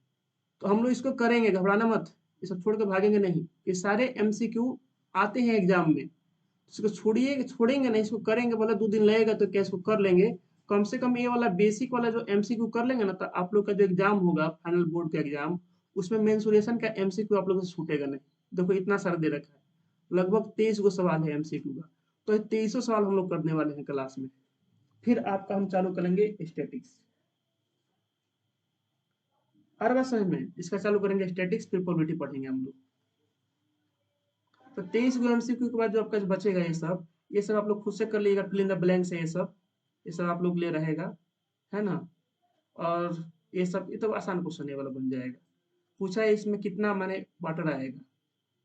तो हम लोग इसको करेंगे, घबराना मत। ये सब छोड़ के भागेंगे नहीं, ये सारे MCQ आते हैं एग्जाम में। इसको छोड़िए, छोड़ेंगे नहीं, इसको करेंगे। बोला 2 दिन लगेगा तो क्या इसको कर लेंगे। कम से कम ये वाला बेसिक वाला जो MCQ कर लेंगे ना, तो आप लोग का जो एग्जाम होगा, फाइनल बोर्ड का एग्जाम, उसमें मेंसुरेशन का MCQ आप लोग से छूटेगा नहीं। देखो इतना सारा दे रखा है, लगभग 23 गो सवाल है MCQ का। तो 23 सवाल हम लोग करने वाले हैं क्लास में। फिर आपका हम चालू करेंगे स्टैटिक्स। हर बात समझ में, इसका चालू करेंगे स्टैटिक्स, फिर प्रोबेबिलिटी पढ़ेंगे हम लोग। तो 23 गो MCQ के बाद जो आपका जो बचेगा, ये सब आप लोग खुद से कर लीजिएगा, फिल इन द ब्लैंक्स है ये सब आप लोग लिए रहेगा, है ना। और ये तो आसान क्वेश्चन ये वाला बन जाएगा। पूछा है इसमें कितना माने वाटर आएगा,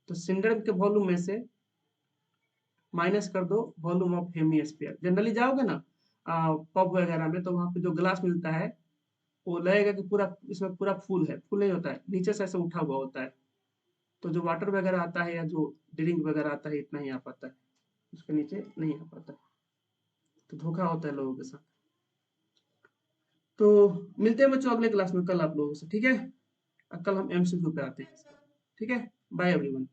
तो सिलेंडर के वॉल्यूम में से माइनस कर दो वॉल्यूम ऑफ हेमिस्फीयर। जनरली जाओगे ना पब वगैरह में, तो वहाँ पे जो ग्लास मिलता है, वो लगेगा कि पूरा इसमें पूरा फुल है, फुल नहीं होता है, नीचे से ऐसे उठा हुआ होता है। तो जो वाटर वगैरह आता है या जो ड्रिंक वगैरह आता है, इतना ही आ पाता है, उसके नीचे नहीं आ पाता है। तो धोखा होता है लोगों के साथ। तो मिलते हैं बच्चों अगले क्लास में कल आप लोगों से, ठीक है। कल हम MCQ पे आते हैं। ठीक है, बाय एवरीवन।